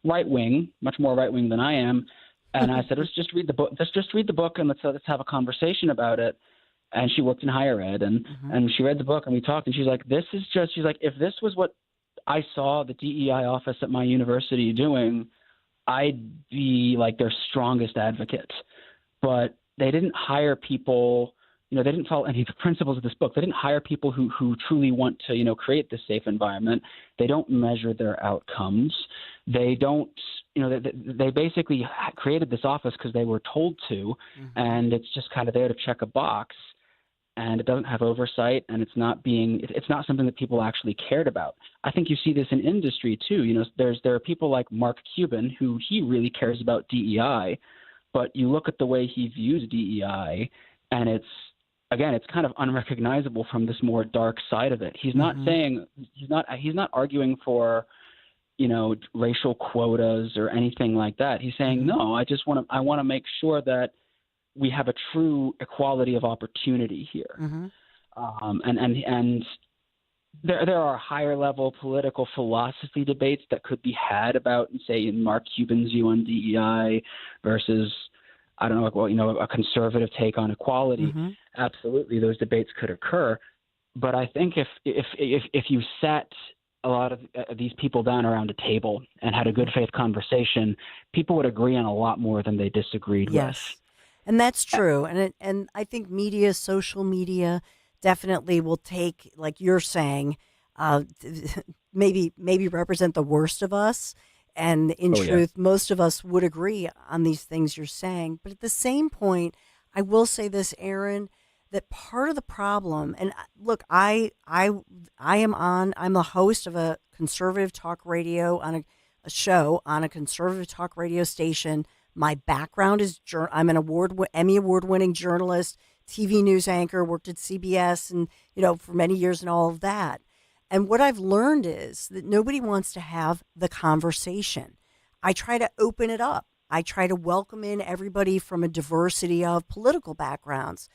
right wing, much more right wing than I am, and I said, let's just read the book. Let's just read the book and let's have a conversation about it. And she worked in higher ed, and she read the book and we talked, and she's like, she's like, if this was what I saw the DEI office at my university doing, I'd be like their strongest advocate. But they didn't hire people, they didn't follow any of the principles of this book. They didn't hire people who truly want to, create this safe environment. They don't measure their outcomes. They don't, they basically created this office because they were told to, and it's just kind of there to check a box. And it doesn't have oversight, and it's not something that people actually cared about. I think you see this in industry too. There are people like Mark Cuban who he really cares about DEI, but you look at the way he views DEI, and it's kind of unrecognizable from this more dark side of it. He's not saying he's not arguing for racial quotas or anything like that. He's saying no. I want to make sure that we have a true equality of opportunity here. And there are higher level political philosophy debates that could be had about, say, in Mark Cuban's view on DEI versus, I don't know, a conservative take on equality. Absolutely, those debates could occur. But I think if you sat a lot of these people down around a table and had a good faith conversation, people would agree on a lot more than they disagreed with. And that's true. And I think social media definitely will take, like you're saying, maybe represent the worst of us. And in truth, most of us would agree on these things you're saying. But at the same point, I will say this, Aaron, that part of the problem, and look, I'm the host of a conservative talk radio on a show on a conservative talk radio station. My background is I'm an Emmy award-winning journalist, TV news anchor, worked at CBS and, for many years and all of that. And what I've learned is that nobody wants to have the conversation. I try to open it up. I try to welcome in everybody from a diversity of political backgrounds.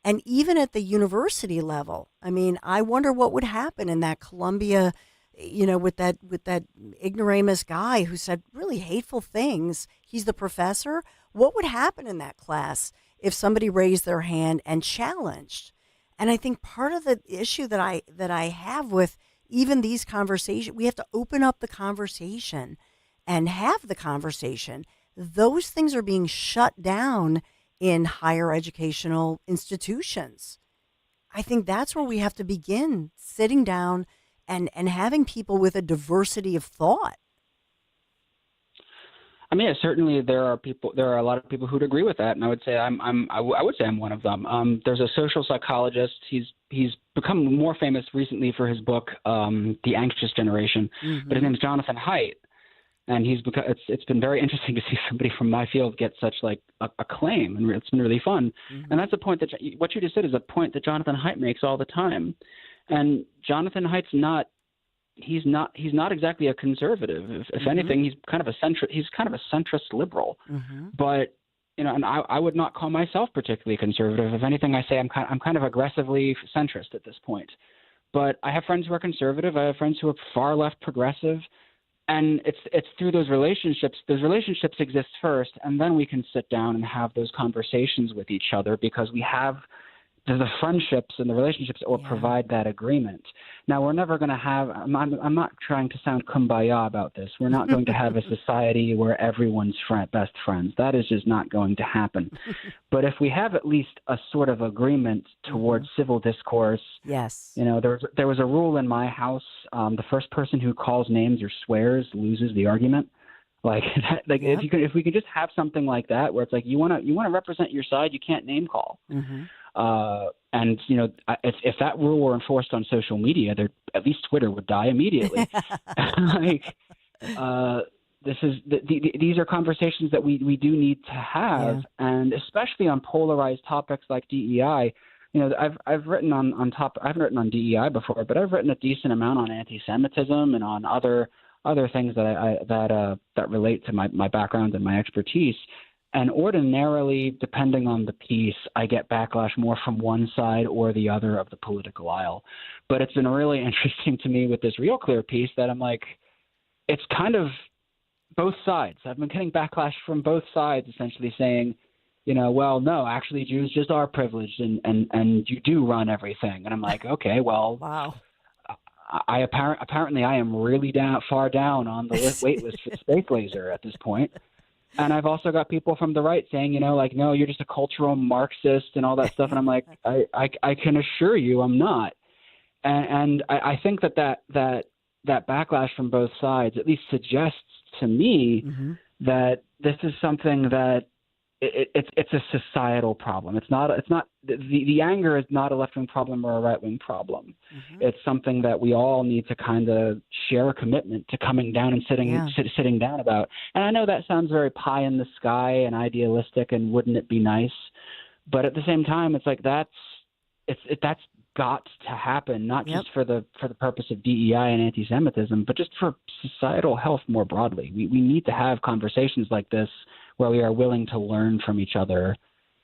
And even at the university level, I mean, I wonder what would happen in that Columbia, with that ignoramus guy who said really hateful things. He's the professor. What would happen in that class if somebody raised their hand and challenged? And I think part of the issue that I have with even these conversations, we have to open up the conversation and have the conversation. Those things are being shut down in higher educational institutions. I think that's where we have to begin, sitting down and having people with a diversity of thought I mean, certainly there are a lot of people who'd agree with that, and I would say I would say I'm one of them. There's a social psychologist. He's become more famous recently for his book, The Anxious Generation, but his name is Jonathan Haidt, and it's been very interesting to see somebody from my field get such like acclaim, and it's been really fun. And that's a point that what you just said is a point that Jonathan Haidt makes all the time, and Jonathan Haidt's not. He's not exactly a conservative. If anything, he's kind of a centrist liberal. But and I would not call myself particularly conservative. If anything, I say I'm kind of aggressively centrist at this point. But I have friends who are conservative. I have friends who are far left progressive, and it's through those relationships. Those relationships exist first, and then we can sit down and have those conversations with each other because we have the friendships and the relationships that will provide that agreement. Now, we're never going to have – I'm not trying to sound kumbaya about this. We're not going to have a society where everyone's best friends. That is just not going to happen. But if we have at least a sort of agreement towards civil discourse – yes. There was a rule in my house. The first person who calls names or swears loses the argument. If we could just have something like that where it's like you want to represent your side, you can't name call. And if that rule were enforced on social media, at least Twitter would die immediately. These are conversations that we do need to have, and especially on polarized topics like DEI. I've written on I haven't written on DEI before, but I've written a decent amount on anti-Semitism and on other things that relate to my background and my expertise. And ordinarily, depending on the piece, I get backlash more from one side or the other of the political aisle. But it's been really interesting to me with this Real Clear piece that I'm like, it's kind of both sides. I've been getting backlash from both sides, essentially saying, well, no, actually Jews just are privileged and you do run everything. And I'm like, okay, well, wow. Apparently I am really far down on the wait list for the Space Laser at this point. And I've also got people from the right saying, no, you're just a cultural Marxist and all that stuff. And I'm like, I can assure you I'm not. And I think that backlash from both sides at least suggests to me that this is something that it's a societal problem. It's not the anger is not a left-wing problem or a right-wing problem. It's something that we all need to kind of share a commitment to coming down and sitting down about. And I know that sounds very pie in the sky and idealistic and wouldn't it be nice? But at the same time, it's like that's got to happen, not just for the purpose of DEI and anti-Semitism, but just for societal health more broadly. We need to have conversations like this where we are willing to learn from each other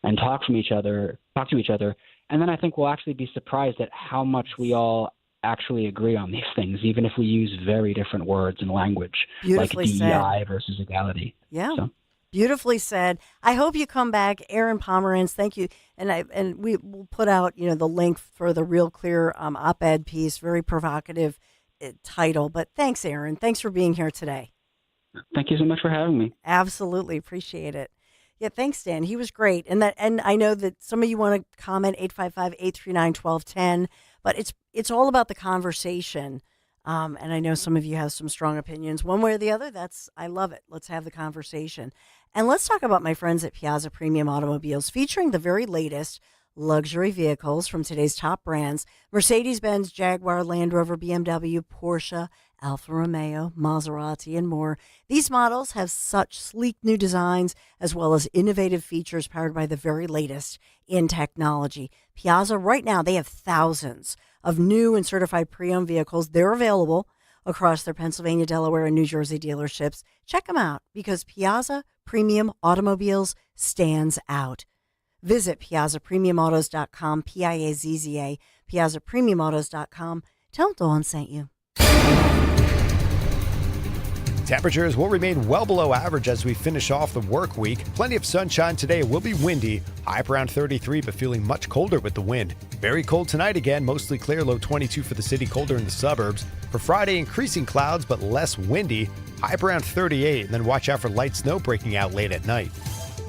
and talk to each other. And then I think we'll actually be surprised at how much we all actually agree on these things, even if we use very different words and language, Beautifully like DEI said. versus equality. Yeah. So. Beautifully said. I hope you come back, Aaron Pomerantz. Thank you, and we will put out the link for the Real Clear op-ed piece. Very provocative title, but thanks, Aaron. Thanks for being here today. Thank you so much for having me. Absolutely appreciate it. Yeah, thanks, Dan. He was great, and I know that some of you want to comment 855-839-1210, but it's all about the conversation. And I know some of you have some strong opinions one way or the other. I love it. Let's have the conversation. And let's talk about my friends at Piazza Premium Automobiles, featuring the very latest luxury vehicles from today's top brands: Mercedes-Benz, Jaguar, Land Rover, BMW, Porsche, Alfa Romeo, Maserati, and more. These models have such sleek new designs as well as innovative features powered by the very latest in technology. Piazza, right now, they have thousands of new and certified pre-owned vehicles. They're available across their Pennsylvania, Delaware, and New Jersey dealerships. Check them out because Piazza Premium Automobiles stands out. Visit PiazzaPremiumAutos.com, Piazza, PiazzaPremiumAutos.com. Tell them Dawn sent you. Temperatures will remain well below average as we finish off the work week. Plenty of sunshine today. It will be windy. High up around 33, but feeling much colder with the wind. Very cold tonight again. Mostly clear, low 22 for the city, colder in the suburbs. For Friday, increasing clouds, but less windy. High up around 38, and then watch out for light snow breaking out late at night.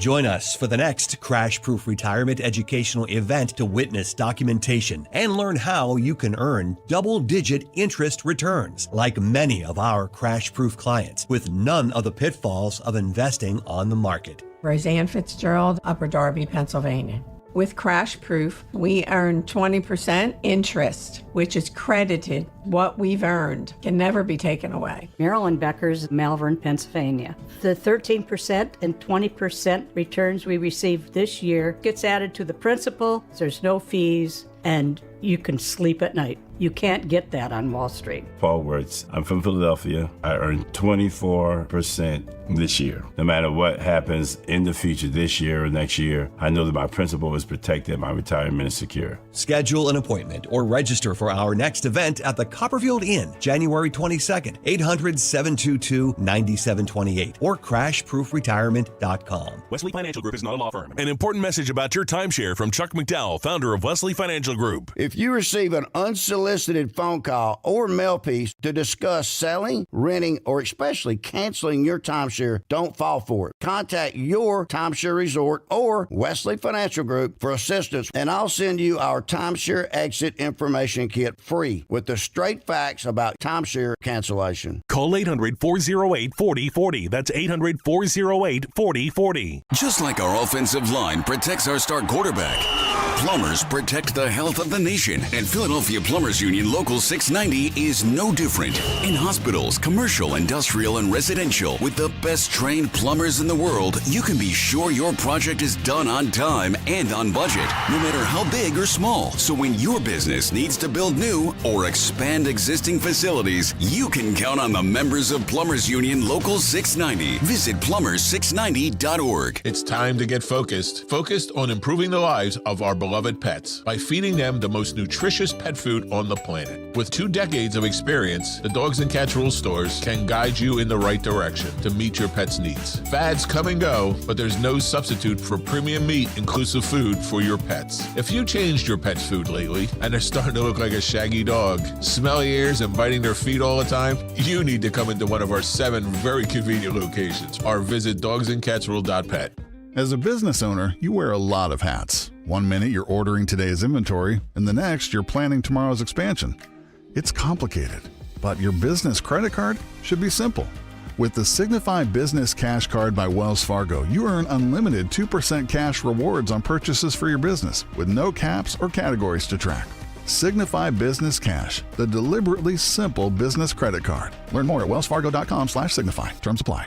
Join us for the next Crash Proof Retirement educational event to witness documentation and learn how you can earn double-digit interest returns like many of our Crash Proof clients with none of the pitfalls of investing on the market. Roseanne Fitzgerald, Upper Darby, Pennsylvania. With Crash Proof, we earn 20% interest, which is credited. What we've earned can never be taken away. Marilyn Becker's, Malvern, Pennsylvania. The 13% and 20% returns we received this year gets added to the principal. There's no fees, and you can sleep at night. You can't get that on Wall Street. Paul Wirtz. I'm from Philadelphia. I earned 24% this year. No matter what happens in the future this year or next year, I know that my principal is protected, my retirement is secure. Schedule an appointment or register for our next event at the Copperfield Inn, January 22nd, 800-722-9728 or crashproofretirement.com. Wesley Financial Group is not a law firm. An important message about your timeshare from Chuck McDowell, founder of Wesley Financial Group. If you receive an unsolicited phone call or mail piece to discuss selling, renting, or especially canceling your timeshare, don't fall for it. Contact your timeshare resort or Wesley Financial Group for assistance, and I'll send you our timeshare exit information kit free with the straight facts about timeshare cancellation. Call 800-408-4040. That's 800-408-4040. Just like our offensive line protects our star quarterback, plumbers protect the health of the nation, and Philadelphia Plumbers Union Local 690 is no different. In hospitals, commercial, industrial, and residential, with the best trained plumbers in the world, you can be sure your project is done on time and on budget, no matter how big or small. So when your business needs to build new or expand existing facilities, you can count on the members of Plumbers Union Local 690. Visit plumber690.org. It's time to get focused on improving the lives of our beloved pets by feeding them the most nutritious pet food on the planet. With 2 decades of experience, the Dogs and Cats Rules stores can guide you in the right direction to meet your pet's needs. Fads come and go, but there's no substitute for premium meat inclusive food for your pets. If you changed your pet's food lately and they're starting to look like a shaggy dog, smelly ears and biting their feet all the time, you need to come into one of our 7 very convenient locations or visit dogsandcatsrule.pet. As a business owner, you wear a lot of hats. One minute you're ordering today's inventory, and the next you're planning tomorrow's expansion. It's complicated, but your business credit card should be simple. With the Signify Business Cash Card by Wells Fargo, you earn unlimited 2% cash rewards on purchases for your business with no caps or categories to track. Signify Business Cash, the deliberately simple business credit card. Learn more at wellsfargo.com/signify. Terms apply.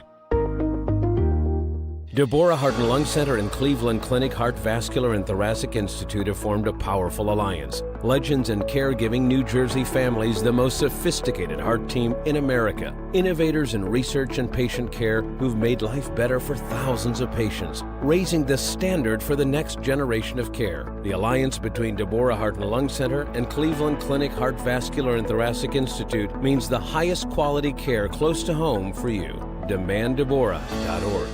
Deborah Heart and Lung Center and Cleveland Clinic Heart Vascular and Thoracic Institute have formed a powerful alliance. Legends in Caregiving New Jersey Families, the most sophisticated heart team in America. Innovators in research and patient care who've made life better for thousands of patients, raising the standard for the next generation of care. The alliance between Deborah Heart and Lung Center and Cleveland Clinic Heart Vascular and Thoracic Institute means the highest quality care close to home for you. DemandDeborah.org.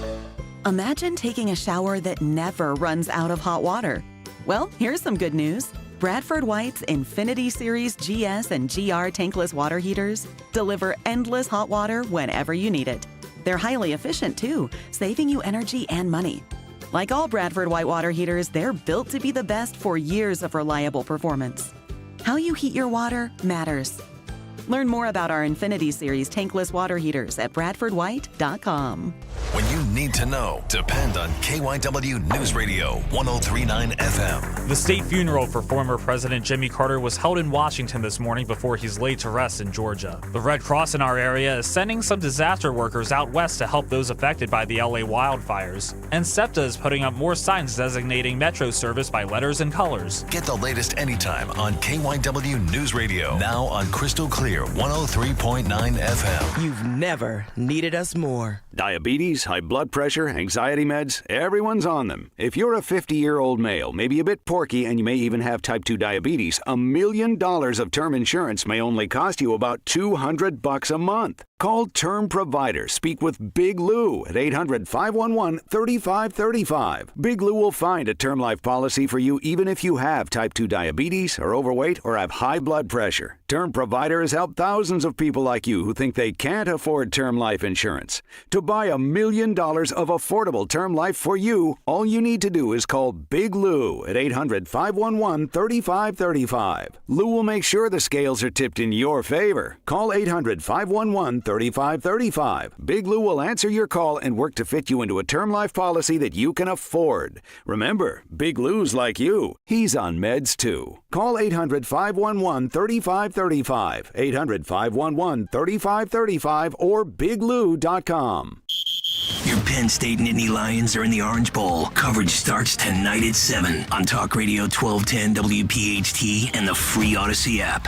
Imagine taking a shower that never runs out of hot water. Well, here's some good news. Bradford White's Infinity Series GS and GR tankless water heaters deliver endless hot water whenever you need it. They're highly efficient too, saving you energy and money. Like all Bradford White water heaters, they're built to be the best for years of reliable performance. How you heat your water matters. Learn more about our Infinity Series tankless water heaters at bradfordwhite.com. When you need to know, depend on KYW News Radio 103.9 FM. The state funeral for former President Jimmy Carter was held in Washington this morning before he's laid to rest in Georgia. The Red Cross in our area is sending some disaster workers out west to help those affected by the LA wildfires. And SEPTA is putting up more signs designating Metro service by letters and colors. Get the latest anytime on KYW News Radio. Now on Crystal Clear 103.9 FM. You've never needed us more. Diabetes, high blood pressure, anxiety meds, everyone's on them. If you're a 50-year-old male, maybe a bit porky, and you may even have type 2 diabetes, $1 million of term insurance may only cost you about $200 a month. Call Term Provider. Speak with Big Lou at 800-511-3535. Big Lou will find a term life policy for you even if you have type 2 diabetes, are overweight, or have high blood pressure. Term Provider has helped thousands of people like you who think they can't afford term life insurance. To To buy $1 million of affordable term life for you, all you need to do is call Big Lou at 800-511-3535. Lou will make sure the scales are tipped in your favor. Call 800-511-3535. Big Lou will answer your call and work to fit you into a term life policy that you can afford. Remember, Big Lou's like you. He's on meds too. Call 800-511-3535. 800-511-3535 or biglou.com. Your Penn State Nittany Lions are in the Orange Bowl. Coverage starts tonight at 7 on Talk Radio 1210 WPHT and the free Odyssey app.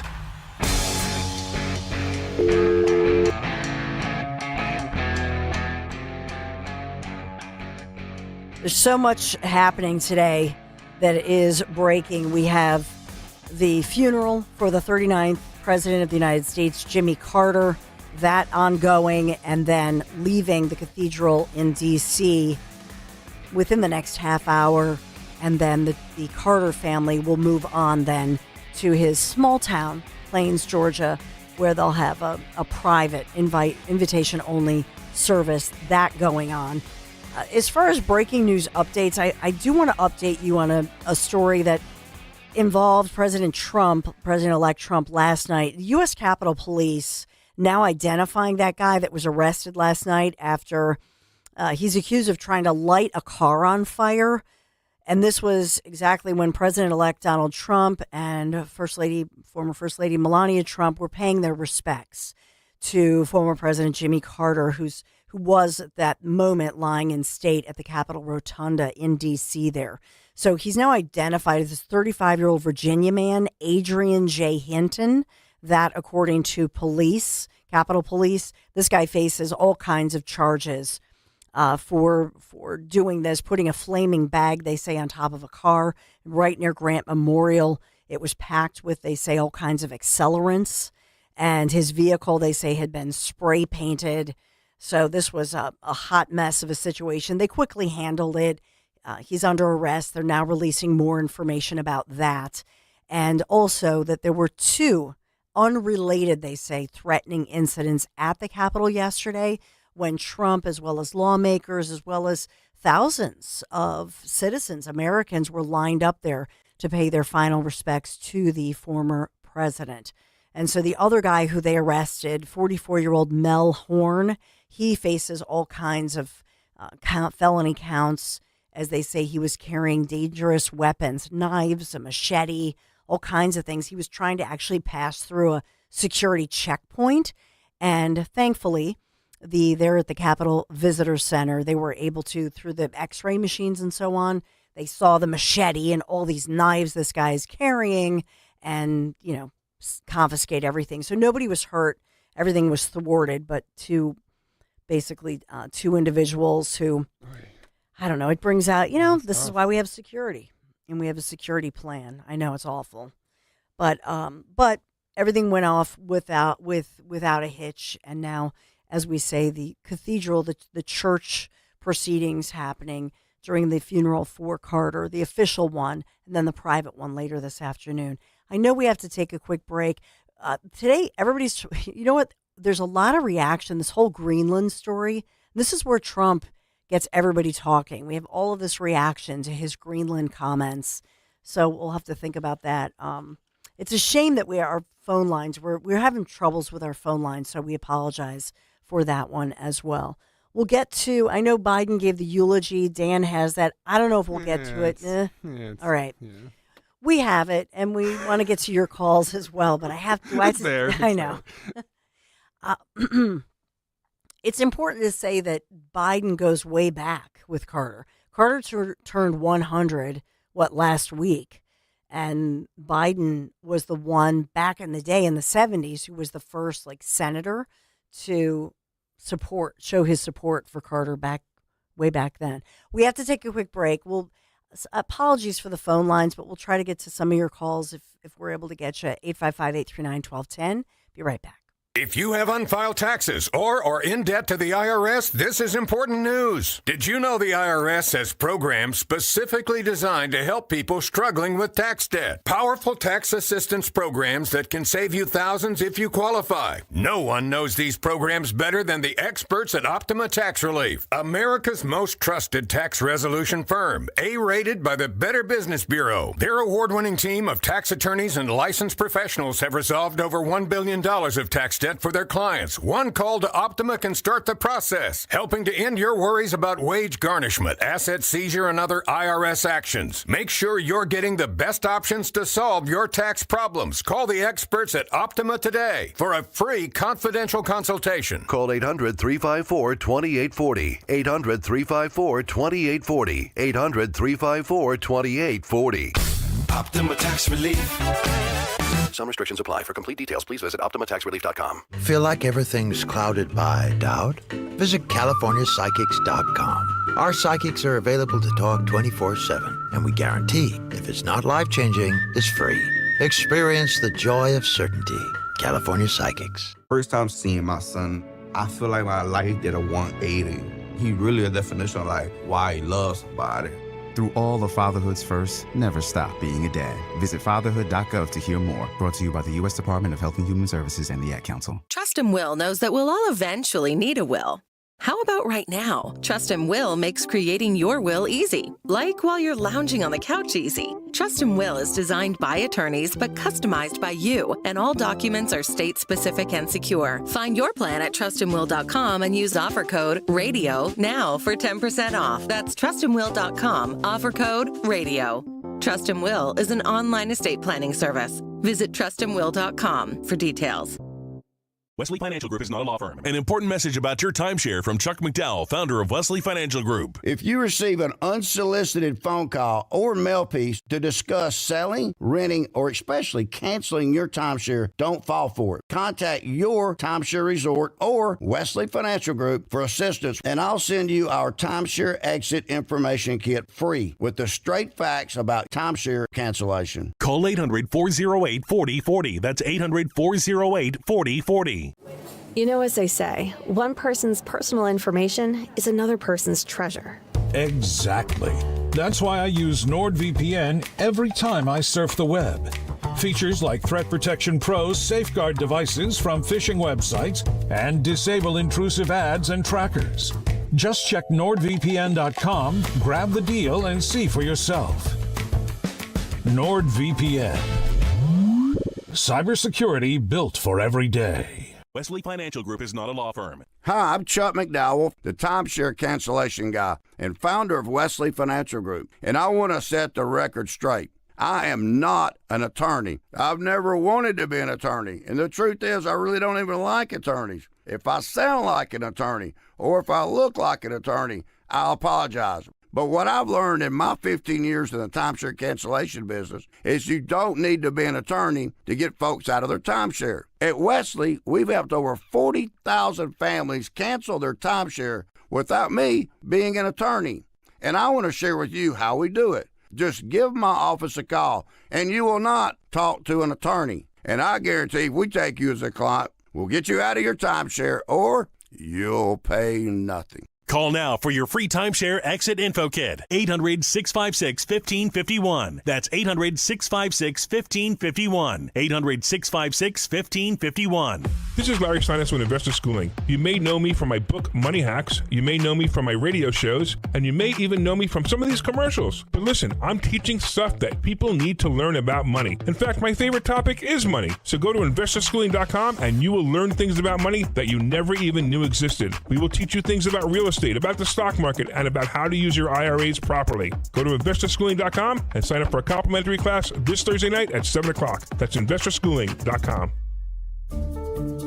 There's so much happening today that is breaking. We have the funeral for the 39th President of the United States, Jimmy Carter, that ongoing, and then leaving the cathedral in D.C. within the next half hour. And then the Carter family will move on then to his small town, Plains, Georgia, where they'll have a private invitation-only service, that going on. As far as breaking news updates, I do want to update you on a story that involved President-elect Trump last night. The U.S. Capitol Police now identifying that guy that was arrested last night after he's accused of trying to light a car on fire. And this was exactly when President-elect Donald Trump and former First Lady Melania Trump were paying their respects to former President Jimmy Carter, who was at that moment lying in state at the Capitol Rotunda in D.C. there. So he's now identified as this 35-year-old Virginia man, Adrian J. Hinton. That, according to police, Capitol Police, this guy faces all kinds of charges for doing this, putting a flaming bag, they say, on top of a car right near Grant Memorial. It was packed with, they say, all kinds of accelerants. And his vehicle, they say, had been spray painted. So this was a hot mess of a situation. They quickly handled it. He's under arrest. They're now releasing more information about that. And also that there were two unrelated, they say, threatening incidents at the Capitol yesterday when Trump, as well as lawmakers, as well as thousands of citizens, Americans, were lined up there to pay their final respects to the former president. And so the other guy who they arrested, 44-year-old Mel Horn, he faces all kinds of felony counts, as they say he was carrying dangerous weapons, knives, a machete, all kinds of things. He was trying to actually pass through a security checkpoint. And thankfully, there at the Capitol Visitor Center, they were able to, through the x-ray machines and so on, they saw the machete and all these knives this guy is carrying and, confiscate everything. So nobody was hurt. Everything was thwarted, but two individuals who, I don't know, it brings out, this is why we have security. And we have a security plan. I know it's awful, but everything went off without a hitch. And now, as we say, the cathedral, the church proceedings happening during the funeral for Carter, the official one, and then the private one later this afternoon. I know we have to take a quick break today. Everybody's, there's a lot of reaction. This whole Greenland story. This is where Trump gets everybody talking. We have all of this reaction to his Greenland comments. So we'll have to think about that. It's a shame that our phone lines, we're having troubles with our phone lines. So we apologize for that one as well. We'll get to, I know Biden gave the eulogy. Dan has that. I don't know if we'll get to it. All right. Yeah. We have it, and we want to get to your calls as well, but I have to. I know. It's important to say that Biden goes way back with Carter. Carter turned 100, last week? And Biden was the one back in the day in the 70s who was the first senator to show his support for Carter way back then. We have to take a quick break. Apologies for the phone lines, but we'll try to get to some of your calls if we're able to get you. 855-839-1210. Be right back. If you have unfiled taxes or are in debt to the IRS, this is important news. Did you know the IRS has programs specifically designed to help people struggling with tax debt? Powerful tax assistance programs that can save you thousands if you qualify. No one knows these programs better than the experts at Optima Tax Relief, America's most trusted tax resolution firm, A-rated by the Better Business Bureau. Their award-winning team of tax attorneys and licensed professionals have resolved over $1 billion of tax debt for their clients. One call to Optima can start the process, helping to end your worries about wage garnishment, asset seizure, and other IRS actions. Make sure you're getting the best options to solve your tax problems. Call the experts at Optima today for a free confidential consultation. Call 800-354-2840. 800-354-2840. 800-354-2840. Optima Tax Relief. Some restrictions apply. For complete details, please visit OptimaTaxRelief.com. Feel like everything's clouded by doubt? Visit CaliforniaPsychics.com. Our psychics are available to talk 24/7, and we guarantee if it's not life-changing, it's free. Experience the joy of certainty. California Psychics. First time seeing my son, I feel like my life did a 180. He really a definition of like why he loves somebody. Through all of fatherhood's first, never stop being a dad. Visit fatherhood.gov to hear more. Brought to you by the U.S. Department of Health and Human Services and the Ad Council. Trust and Will knows that we'll all eventually need a will. How about right now? Trust and Will makes creating your will easy, like while you're lounging on the couch easy. Trust and Will is designed by attorneys but customized by you, and all documents are state-specific and secure. Find your plan at trustandwill.com and use offer code RADIO now for 10% off. That's trustandwill.com, offer code RADIO. Trust and Will is an online estate planning service. Visit trustandwill.com for details. Wesley Financial Group is not a law firm. An important message about your timeshare from Chuck McDowell, founder of Wesley Financial Group. If you receive an unsolicited phone call or mail piece to discuss selling, renting, or especially canceling your timeshare, don't fall for it. Contact your timeshare resort or Wesley Financial Group for assistance, and I'll send you our timeshare exit information kit free with the straight facts about timeshare cancellation. Call 800-408-4040. That's 800-408-4040. You know, as they say, one person's personal information is another person's treasure. Exactly. That's why I use NordVPN every time I surf the web. Features like Threat Protection Pro's safeguard devices from phishing websites and disable intrusive ads and trackers. Just check NordVPN.com, grab the deal, and see for yourself. NordVPN. Cybersecurity built for every day. Wesley Financial Group is not a law firm. Hi, I'm Chuck McDowell, the timeshare cancellation guy and founder of Wesley Financial Group, and I want to set the record straight. I am not an attorney. I've never wanted to be an attorney, and the truth is I really don't even like attorneys. If I sound like an attorney or if I look like an attorney, I'll apologize. But what I've learned in my 15 years in the timeshare cancellation business is you don't need to be an attorney to get folks out of their timeshare. At Wesley, we've helped over 40,000 families cancel their timeshare without me being an attorney. And I want to share with you how we do it. Just give my office a call, and you will not talk to an attorney. And I guarantee if we take you as a client, we'll get you out of your timeshare, or you'll pay nothing. Call now for your free timeshare exit info kit. 800-656-1551. That's 800-656-1551. 800-656-1551. This is Larry Steinitz with Investor Schooling. You may know me from my book, Money Hacks. You may know me from my radio shows. And you may even know me from some of these commercials. But listen, I'm teaching stuff that people need to learn about money. In fact, my favorite topic is money. So go to investorschooling.com and you will learn things about money that you never even knew existed. We will teach you things about real estate, about the stock market, and about how to use your IRAs properly. Go to investorschooling.com and sign up for a complimentary class this Thursday night at 7 o'clock. That's investorschooling.com.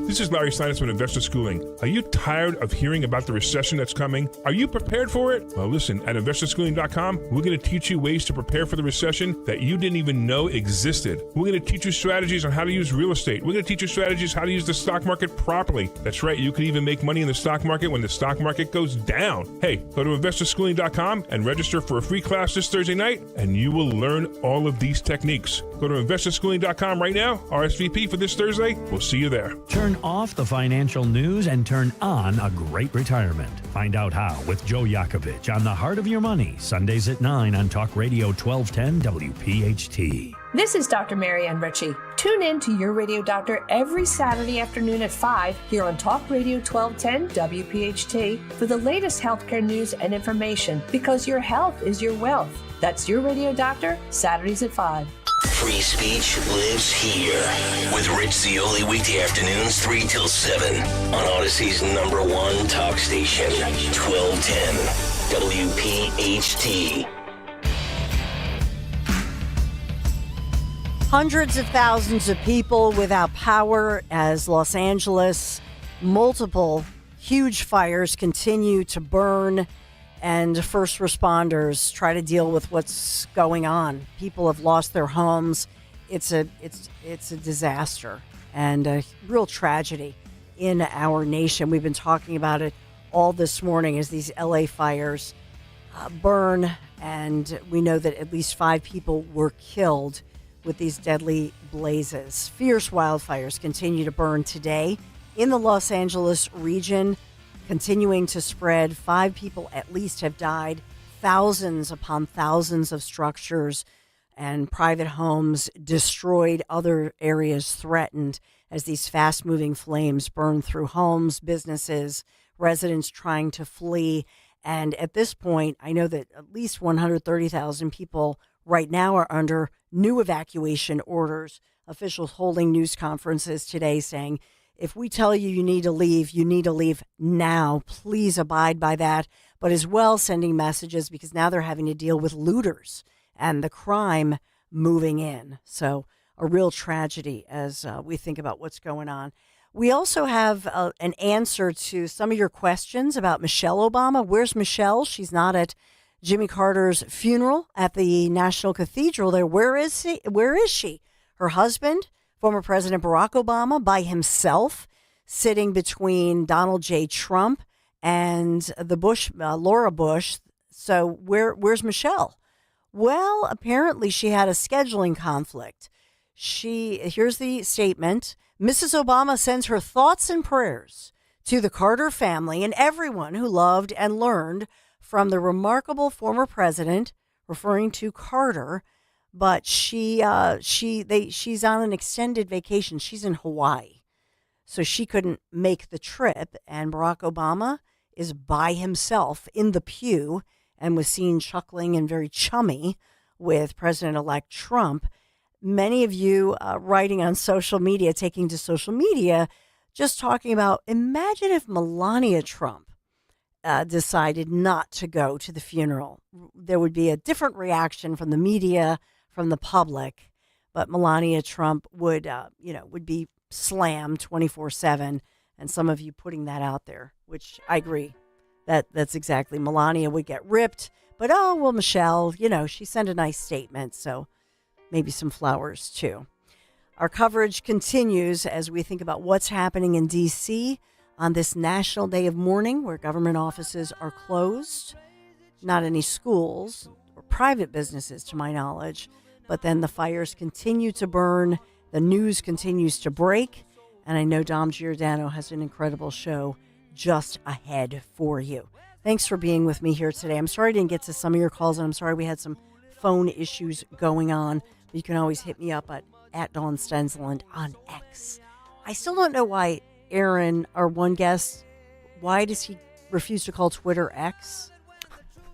This is Larry Steinitz with Investor Schooling. Are you tired of hearing about the recession that's coming? Are you prepared for it? Well, listen, at investorschooling.com, we're going to teach you ways to prepare for the recession that you didn't even know existed. We're going to teach you strategies on how to use real estate. We're going to teach you strategies how to use the stock market properly. That's right, you can even make money in the stock market when the stock market goes down. Hey, go to investorschooling.com and register for a free class this Thursday night, and you will learn all of these techniques. Go to investorschooling.com right now, RSVP for this Thursday. We'll see you there. Turn turn off the financial news and turn on a great retirement. Find out how with Joe Yakovich on The Heart of Your Money, Sundays at 9 on Talk Radio 1210 WPHT. This is Dr. Marianne Ritchie. Tune in to Your Radio Doctor every Saturday afternoon at 5 here on Talk Radio 1210 WPHT for the latest healthcare news and information, because your health is your wealth. That's Your Radio Doctor, Saturdays at 5. Free speech lives here with Rich Zioli, weekday afternoons 3 till 7 on Odyssey's #1 talk station, 1210 WPHT. Hundreds of thousands of people without power as Los Angeles, multiple huge fires continue to burn, and first responders try to deal with what's going on. People have lost their homes. It's a disaster and a real tragedy in our nation. We've been talking about it all this morning as these LA fires burn, and we know that at least 5 people were killed with these deadly blazes. Fierce wildfires continue to burn today in the Los Angeles region, continuing to spread. 5 people at least have died. Thousands upon thousands of structures and private homes destroyed, other areas threatened as these fast-moving flames burn through homes, businesses, residents trying to flee. And at this point, I know that at least 130,000 people right now are under new evacuation orders. Officials holding news conferences today saying, if we tell you need to leave now. Please abide by that. But as well sending messages because now they're having to deal with looters and the crime moving in. So a real tragedy as we think about what's going on. We also have an answer to some of your questions about Michelle Obama. Where's Michelle? She's not at Jimmy Carter's funeral at the National Cathedral there. Where is she? Her husband, former President Barack Obama, by himself, sitting between Donald J. Trump and the Laura Bush. So where's Michelle? Well, apparently she had a scheduling conflict. Here's the statement. Mrs. Obama sends her thoughts and prayers to the Carter family and everyone who loved and learned from the remarkable former president, referring to Carter, but she's on an extended vacation. She's in Hawaii, so she couldn't make the trip. And Barack Obama is by himself in the pew and was seen chuckling and very chummy with President-elect Trump. Many of you writing on social media, taking to social media, just talking about, imagine if Melania Trump decided not to go to the funeral. There would be a different reaction from the media, from the public, but Melania Trump would be slammed 24/7. And some of you putting that out there, which I agree, that's exactly. Melania would get ripped, but Michelle, she sent a nice statement, so maybe some flowers too. Our coverage continues as we think about what's happening in D.C. on this National Day of Mourning, where government offices are closed, not any schools or private businesses to my knowledge, but then the fires continue to burn, the news continues to break, and I know Dom Giordano has an incredible show just ahead for you. Thanks for being with me here today. I'm sorry I didn't get to some of your calls, and I'm sorry we had some phone issues going on. You can always hit me up at Dawn Stensland on X. I still don't know why Aaron, our one guest, why does he refuse to call Twitter X?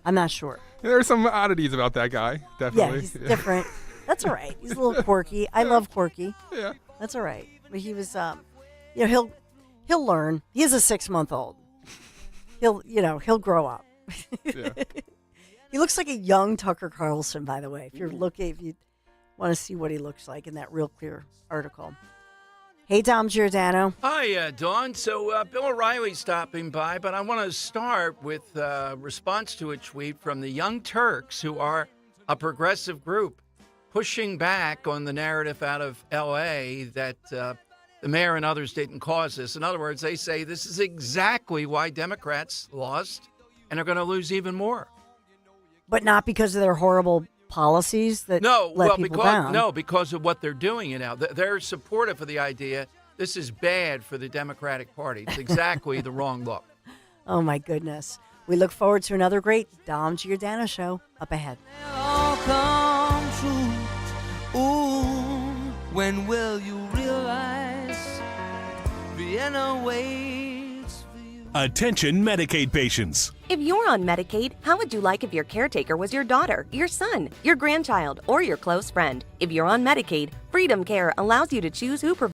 I'm not sure. There are some oddities about that guy, definitely. Yeah, he's different. That's all right. He's a little quirky. I love quirky. Yeah. That's all right. But he was, he'll learn. He is a 6-month-old. He'll grow up. Yeah. He looks like a young Tucker Carlson, by the way. If you want to see what he looks like in that Real Clear article. Hey, Dom Giordano. Hi, Dawn. So Bill O'Reilly's stopping by, but I want to start with a response to a tweet from the Young Turks, who are a progressive group, pushing back on the narrative out of L.A. that the mayor and others didn't cause this. In other words, they say this is exactly why Democrats lost and are going to lose even more. But not because of their horrible policies that let people down. No, because of what they're doing now. They're supportive of the idea This is bad for the Democratic Party. It's exactly the wrong look. Oh, my goodness. We look forward to another great Dom Giordano show up ahead. All come true. Ooh, when will you realize Vienna waits for you? Attention Medicaid patients. If you're on Medicaid, how would you like if your caretaker was your daughter, your son, your grandchild, or your close friend? If you're on Medicaid, Freedom Care allows you to choose who provides